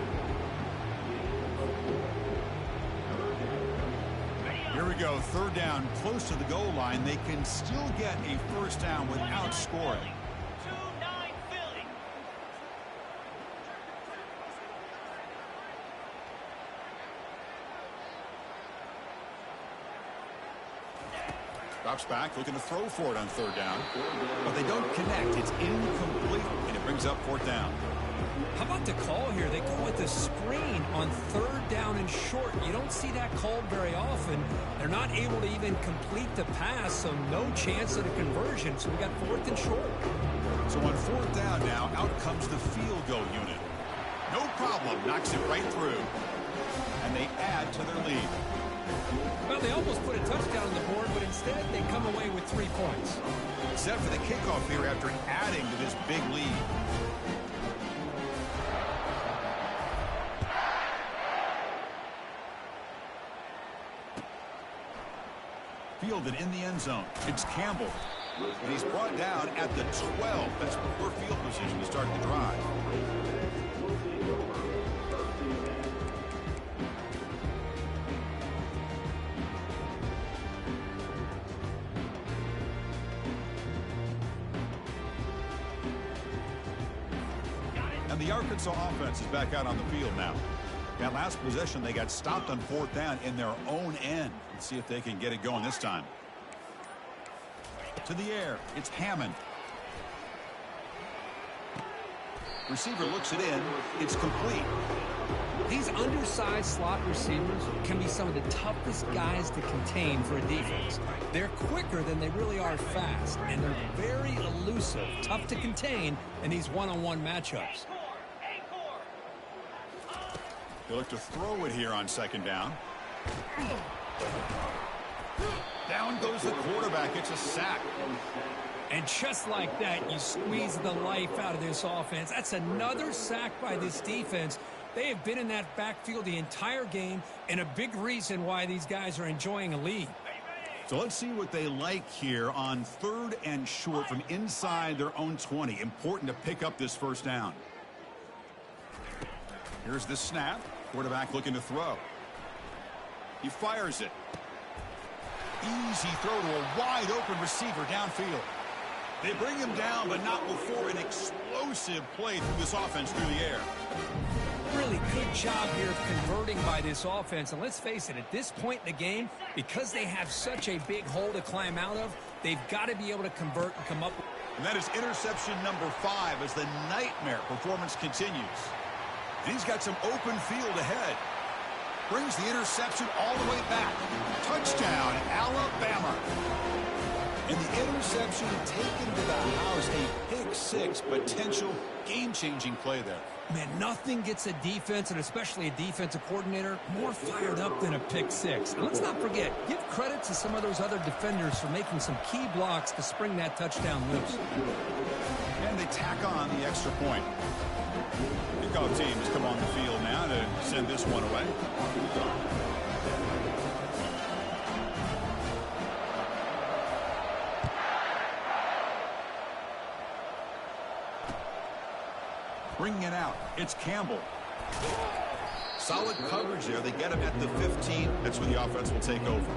Here we go, third down, close to the goal line. They can still get a first down without scoring. Drops back, looking to throw for it on third down. But they don't connect. It's incomplete, and it brings up fourth down. How about the call here? They go with the screen on third down and short. You don't see that called very often. They're not able to even complete the pass, so no chance at a conversion. So we got fourth and short. So on fourth down now, out comes the field goal unit. No problem, knocks it right through. And they add to their lead. Well, they almost put a touchdown on the board, but instead they come away with 3 points. Set for the kickoff here after adding to this big lead. Fielded in the end zone. It's Campbell. And he's brought down at the 12. That's poor field position to start the drive. And the Arkansas offense is back out on the field now. That last possession, they got stopped on fourth down in their own end. Let's see if they can get it going this time. To the air, it's Hammond. Receiver looks it in. It's complete. These undersized slot receivers can be some of the toughest guys to contain for a defense. They're quicker than they really are fast, and they're very elusive, tough to contain in these one-on-one matchups. They look to throw it here on second down. Down goes the quarterback. It's a sack. And just like that, you squeeze the life out of this offense. That's another sack by this defense. They have been in that backfield the entire game, and a big reason why these guys are enjoying a lead. So let's see what they like here on 3rd and short from inside their own 20. Important to pick up this first down. Here's the snap. Quarterback looking to throw. He fires it. Easy throw to a wide open receiver downfield. They bring him down, but not before an explosive play through this offense through the air. Really good job here of converting by this offense. And let's face it, at this point in the game, because they have such a big hole to climb out of, they've got to be able to convert and come up. And that is interception number 5 as the nightmare performance continues. And he's got some open field ahead. Brings the interception all the way back. Touchdown, Alabama. And the interception taken to the house, a pick 6 potential game-changing play there. Man, nothing gets a defense, and especially a defensive coordinator, more fired up than a pick 6. And let's not forget, give credit to some of those other defenders for making some key blocks to spring that touchdown loose. And they tack on the extra point. Kickoff team has come on the field now to send this one away. Bringing it out, it's Campbell. Solid coverage there. They get him at the 15. That's where the offense will take over.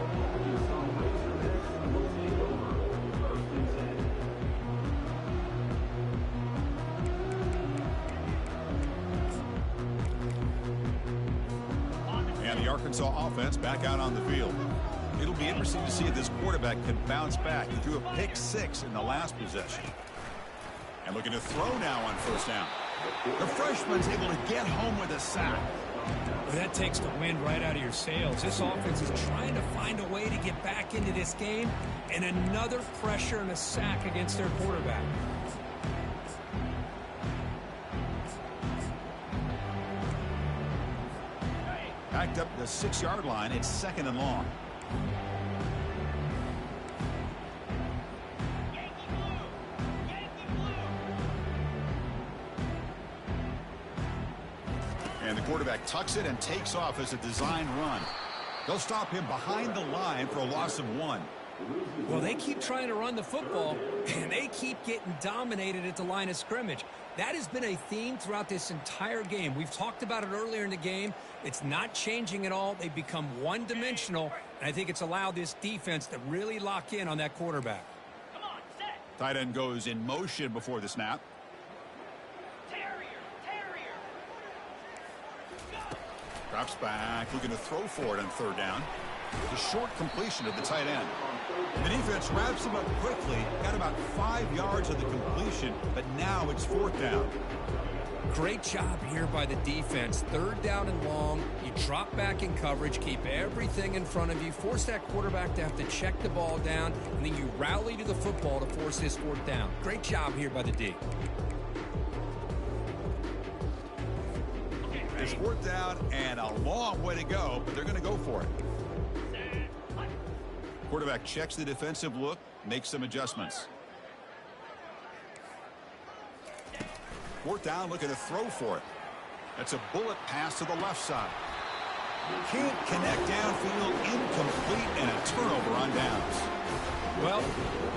And the Arkansas offense back out on the field. It'll be interesting to see if this quarterback can bounce back. He threw a pick 6 in the last possession. And looking to throw now on first down. The freshman's able to get home with a sack. Well, that takes the wind right out of your sails. This offense is trying to find a way to get back into this game, and another pressure and a sack against their quarterback. Backed up the 6-yard line. It's 2nd and long. And the quarterback tucks it and takes off as a design run. They'll stop him behind the line for a loss of 1. Well, they keep trying to run the football, and they keep getting dominated at the line of scrimmage. That has been a theme throughout this entire game. We've talked about it earlier in the game. It's not changing at all. They've become one-dimensional, and I think it's allowed this defense to really lock in on that quarterback. Tight end goes in motion before the snap. Drops back, looking to throw for it on 3rd down. The short completion of the tight end. And the defense wraps him up quickly. Got about 5 yards of the completion, but now it's 4th down. Great job here by the defense. 3rd down and long. You drop back in coverage, keep everything in front of you, force that quarterback to have to check the ball down, and then you rally to the football to force this 4th down. Great job here by the D. It's 4th down and a long way to go, but they're going to go for it. Quarterback checks the defensive look, makes some adjustments. 4th down, looking to throw for it. That's a bullet pass to the left side. Can't connect downfield, incomplete, and a turnover on downs. Well,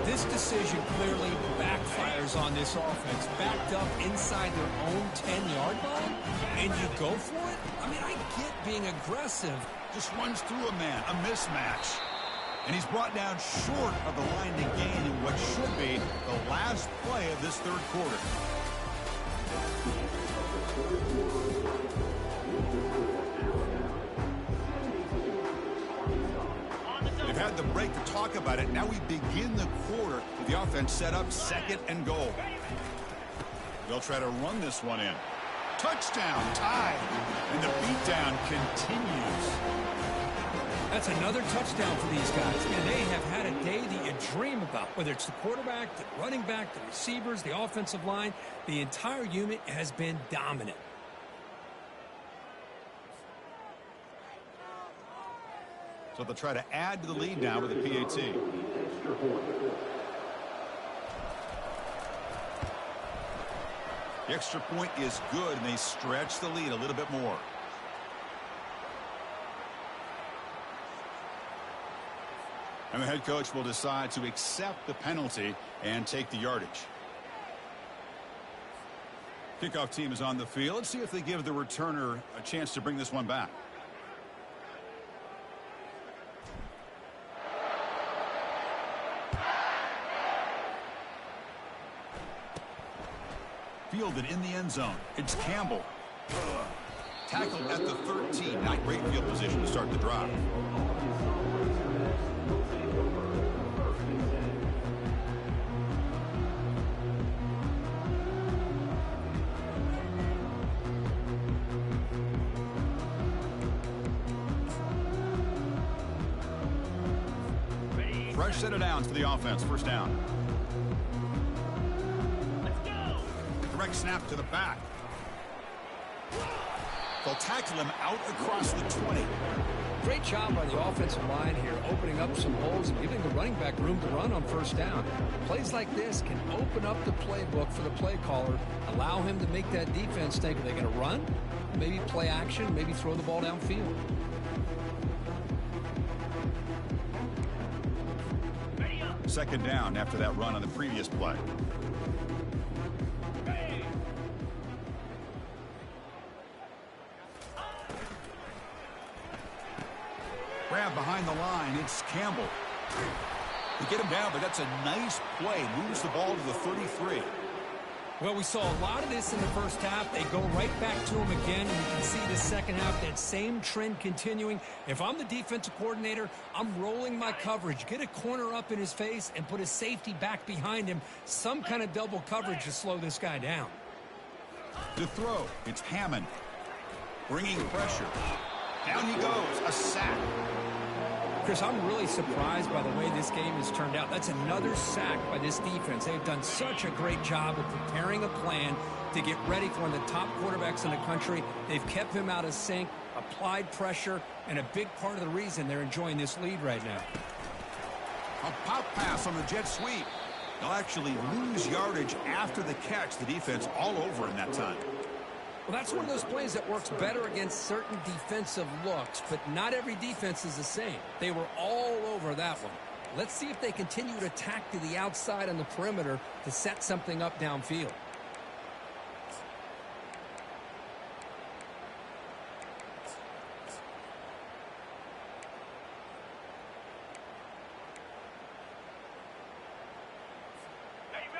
this decision clearly backfires on this offense. Backed up inside their own 10-yard line, and you go for it? I mean, I get being aggressive. Just runs through a man, a mismatch. And he's brought down short of the line to gain in what should be the last play of this 3rd quarter. They've had the break to talk about it. Now we begin the quarter with the offense set up 2nd and goal. They'll try to run this one in. Touchdown, tied. And the beatdown continues. That's another touchdown for these guys. And they have had a day that you dream about, whether it's the quarterback, the running back, the receivers, the offensive line. The entire unit has been dominant. So they'll try to add to the lead now with a PAT. The extra point is good, and they stretch the lead a little bit more. And the head coach will decide to accept the penalty and take the yardage. Kickoff team is on the field. Let's see if they give the returner a chance to bring this one back. Fielded in the end zone. It's Campbell. Tackled at the 13. Not great field position to start the drive. Fresh set of downs for the offense. First down. Direct snap to the back. They'll tackle him out across the 20. Great job by the offensive line here, opening up some holes and giving the running back room to run on first down. Plays like this can open up the playbook for the play caller, allow him to make that defense think, are they going to run? Maybe play action, maybe throw the ball downfield. Second down after that run on the previous play. Grab behind the line. It's Campbell. They get him down, but that's a nice play. Moves the ball to the 33. Well, we saw a lot of this in the first half. They go right back to him again, and you can see the second half, that same trend continuing. If I'm the defensive coordinator, I'm rolling my coverage. Get a corner up in his face and put a safety back behind him. Some kind of double coverage to slow this guy down. To throw, it's Hammond. Bringing pressure. Down he goes. A sack. Chris, I'm really surprised by the way this game has turned out. That's another sack by this defense. They've done such a great job of preparing a plan to get ready for one of the top quarterbacks in the country. They've kept him out of sync, applied pressure, and a big part of the reason they're enjoying this lead right now. A pop pass on the jet sweep. They'll actually lose yardage after the catch. The defense all over in that time. Well, that's one of those plays that works better against certain defensive looks, but not every defense is the same. They were all over that one. Let's see if they continue to attack to the outside on the perimeter to set something up downfield.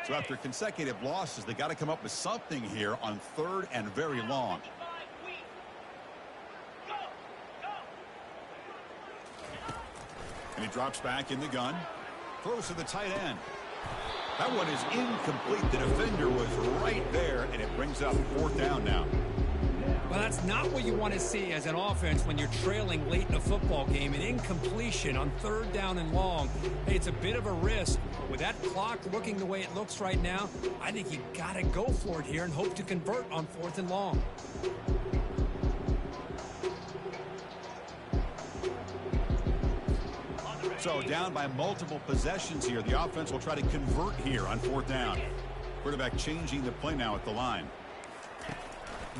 So after consecutive losses, they got to come up with something here on third and very long. And he drops back in the gun. Throws to the tight end. That one is incomplete. The defender was right there, and it brings up fourth down now. Well, that's not what you want to see as an offense when you're trailing late in a football game. An incompletion on third down and long. Hey, it's a bit of a risk. With that clock looking the way it looks right now, I think you got to go for it here and hope to convert on fourth and long. So down by multiple possessions here. The offense will try to convert here on fourth down. Quarterback changing the play now at the line.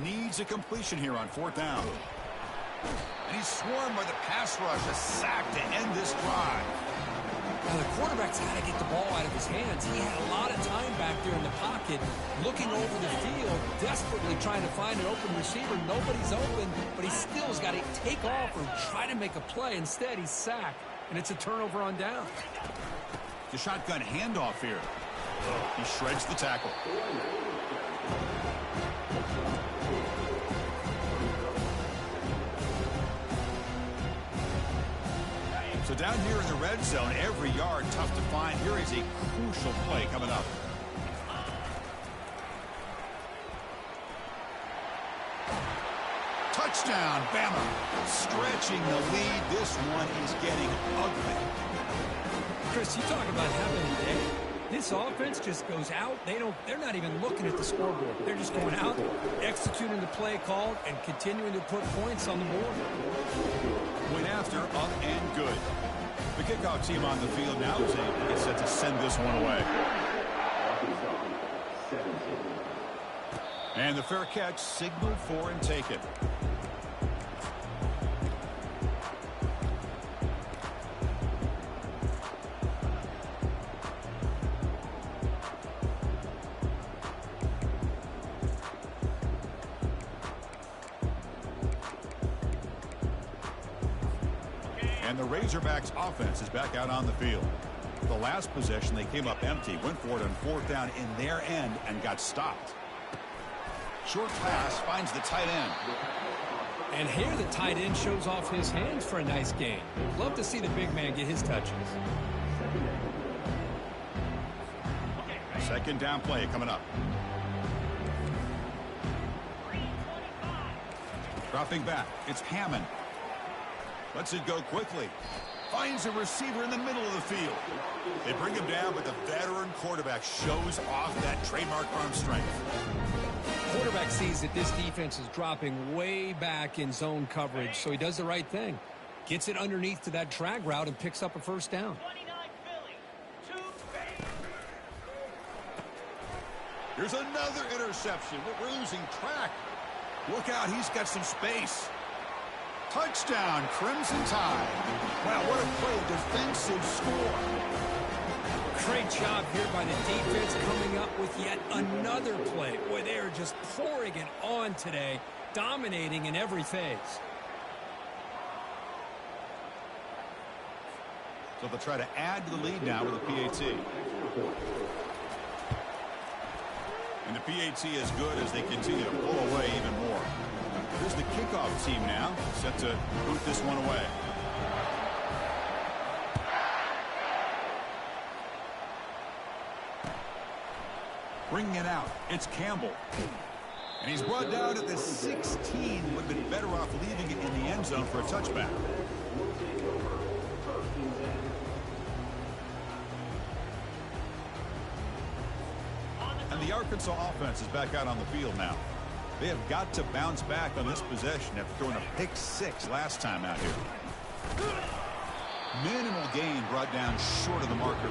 Needs a completion here on fourth down. And he's swarmed by the pass rush. A sack to end this drive. Now, the quarterback's got to get the ball out of his hands. He had a lot of time back there in the pocket, looking over the field, desperately trying to find an open receiver. Nobody's open, but he still has got to take off or try to make a play. Instead, he's sacked, and it's a turnover on down. The shotgun handoff here. He shreds the tackle. So down here in the red zone, every yard tough to find. Here is a crucial play coming up. Touchdown, Bama. Stretching the lead. This one is getting ugly. Chris, you talk about having a day. This offense just goes out. They're not even looking at the scoreboard. They're just going out, executing the play call, and continuing to put points on the board. Went after, up and good. The kickoff team on the field now is able to get set to send this one away. And the fair catch signaled for and taken. And the Razorbacks offense is back out on the field. The last possession, they came up empty, went for it on 4th down in their end and got stopped. Short pass finds the tight end. And here the tight end shows off his hands for a nice gain. Love to see the big man get his touches. Second down play coming up. Dropping back, it's Hammond. Lets it go quickly. Finds a receiver in the middle of the field. They bring him down, but the veteran quarterback shows off that trademark arm strength. Quarterback sees that this defense is dropping way back in zone coverage, so he does the right thing. Gets it underneath to that drag route and picks up a first down. Here's another interception. We're losing track. Look out, he's got some space. Touchdown, Crimson Tide. Wow, what a play, a defensive score. Great job here by the defense coming up with yet another play. Boy, they are just pouring it on today, dominating in every phase. So they'll try to add to the lead now with the PAT. And the PAT is good as they continue to pull away even more. Here's the kickoff team now, set to boot this one away. Bringing it out, it's Campbell. And he's brought down at the 16. Would have been better off leaving it in the end zone for a touchback. And the Arkansas offense is back out on the field now. They have got to bounce back on this possession after throwing a pick-6 last time out here. Minimal gain brought down short of the marker.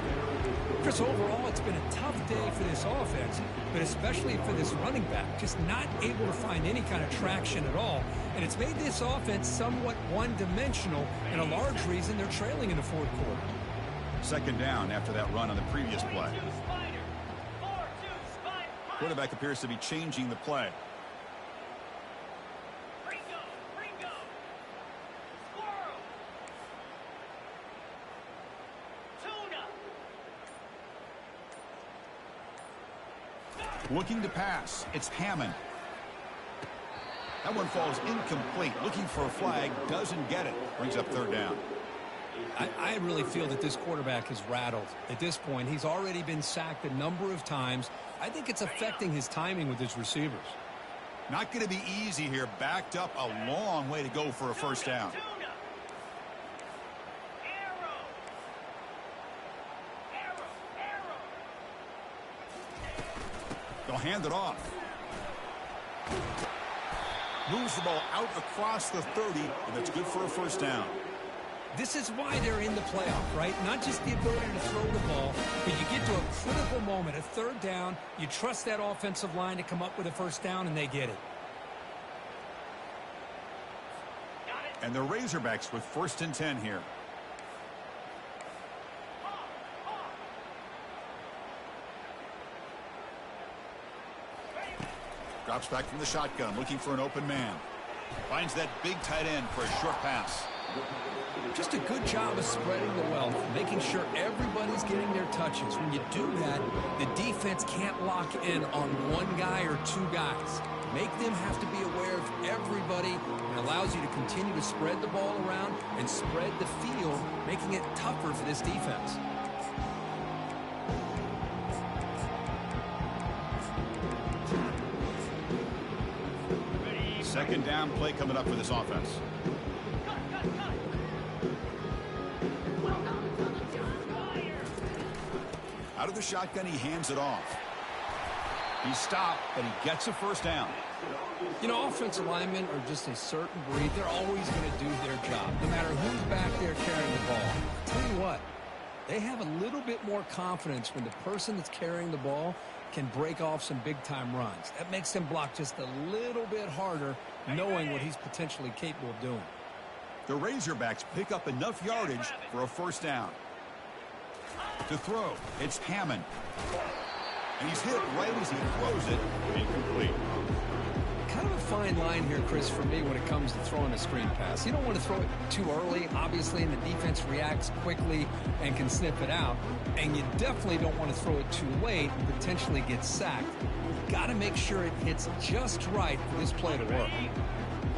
Chris, overall, it's been a tough day for this offense, but especially for this running back. Just not able to find any kind of traction at all. And it's made this offense somewhat one-dimensional, and a large reason they're trailing in the fourth quarter. Second down after that run on the previous play. Quarterback appears to be changing the play. Looking to pass. It's Hammond. That one falls incomplete. Looking for a flag. Doesn't get it. Brings up third down. I really feel that this quarterback is rattled. At this point, he's already been sacked a number of times. I think it's affecting his timing with his receivers. Not going to be easy here. Backed up a long way to go for a first down. They'll hand it off. Moves the ball out across the 30, and that's good for a first down. This is why they're in the playoff, right? Not just the ability to throw the ball, but you get to a critical moment, a third down, you trust that offensive line to come up with a first down, and they get it. And the Razorbacks with 1st and 10 here. Drops back from the shotgun, looking for an open man. Finds that big tight end for a short pass. Just a good job of spreading the wealth, making sure everybody's getting their touches. When you do that, the defense can't lock in on one guy or two guys. Make them have to be aware of everybody, and allows you to continue to spread the ball around and spread the field, making it tougher for this defense. Second down play coming up for this offense. Out of the shotgun, he hands it off. He stopped, but he gets a first down. You know, offensive linemen are just a certain breed. They're always going to do their job, no matter who's back there carrying the ball. I'll tell you what, they have a little bit more confidence when the person that's carrying the ball can break off some big-time runs. That makes them block just a little bit harder, knowing what he's potentially capable of doing. The Razorbacks pick up enough yardage for a first down. To throw, it's Hammond. And he's hit right as he throws it, incomplete. Kind of a fine line here, Chris, for me when it comes to throwing a screen pass. You don't want to throw it too early, obviously, and the defense reacts quickly and can sniff it out. And you definitely don't want to throw it too late and potentially get sacked. You've got to make sure it hits just right for this play to work.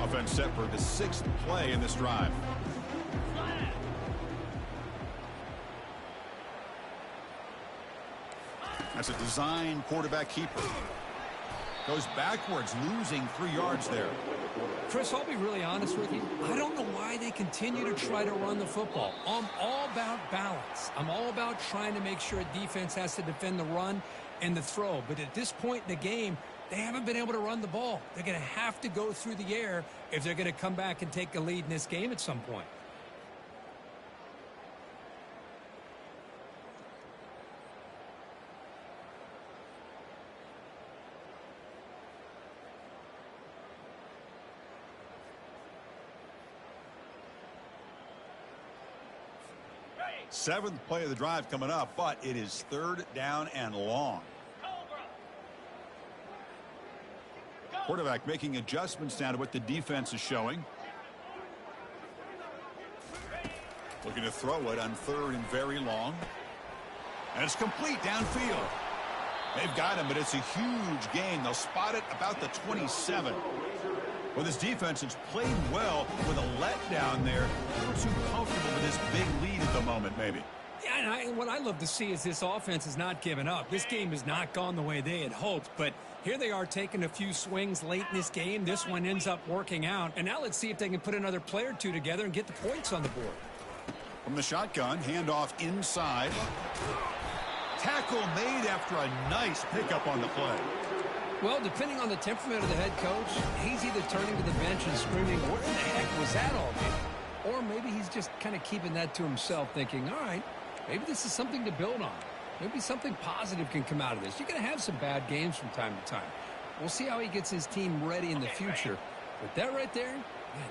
Offense set for the 6th play in this drive. That's a design quarterback keeper. Goes backwards, losing 3 yards there. Chris, I'll be really honest with you. I don't know why they continue to try to run the football. I'm all about balance. I'm all about trying to make sure a defense has to defend the run and the throw. But at this point in the game, they haven't been able to run the ball. They're going to have to go through the air if they're going to come back and take a lead in this game at some point. Seventh play of the drive coming up, but it is 3rd down and long. Quarterback making adjustments down to what the defense is showing. Looking to throw it on 3rd and very long. And it's complete downfield. They've got him, but it's a huge gain. They'll spot it about the 27. Well, this defense has played well with a letdown there. A little too comfortable with this big lead at the moment, maybe. Yeah, and what I love to see is this offense has not given up. This game has not gone the way they had hoped, but here they are taking a few swings late in this game. This one ends up working out, and now let's see if they can put another play or two together and get the points on the board. From the shotgun, handoff inside. Tackle made after a nice pickup on the play. Well, depending on the temperament of the head coach, he's either turning to the bench and screaming, "Where the heck was that all game?" Or maybe he's just kind of keeping that to himself, thinking, all right, maybe this is something to build on. Maybe something positive can come out of this. You're going to have some bad games from time to time. We'll see how he gets his team ready in the future. But that right there, man,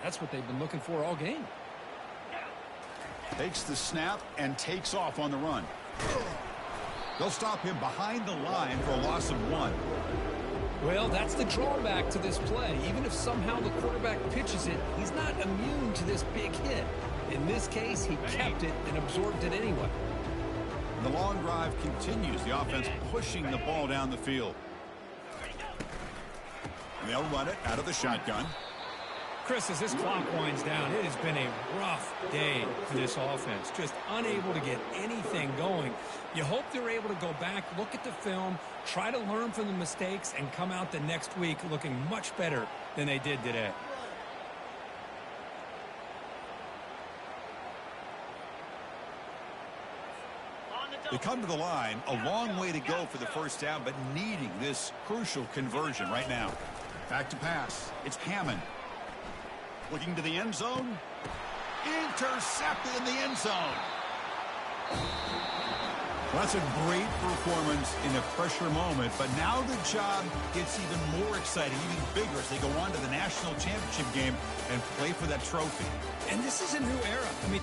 that's what they've been looking for all game. Takes the snap and takes off on the run. They'll stop him behind the line for a loss of 1. Well, that's the drawback to this play. Even if somehow the quarterback pitches it, he's not immune to this big hit. In this case, he kept it and absorbed it anyway. The long drive continues. The offense pushing the ball down the field. And they'll run it out of the shotgun. Chris, as this clock winds down, it has been a rough day for this offense. Just unable to get anything going. You hope they're able to go back, look at the film, try to learn from the mistakes, and come out the next week looking much better than they did today. They come to the line, a long way to go for the first down, but needing this crucial conversion right now. Back to pass. It's Hammond. Looking to the end zone. Intercepted in the end zone. Well, that's a great performance in a pressure moment, but now the job gets even more exciting, even bigger as they go on to the national championship game and play for that trophy. And this is a new era. I mean,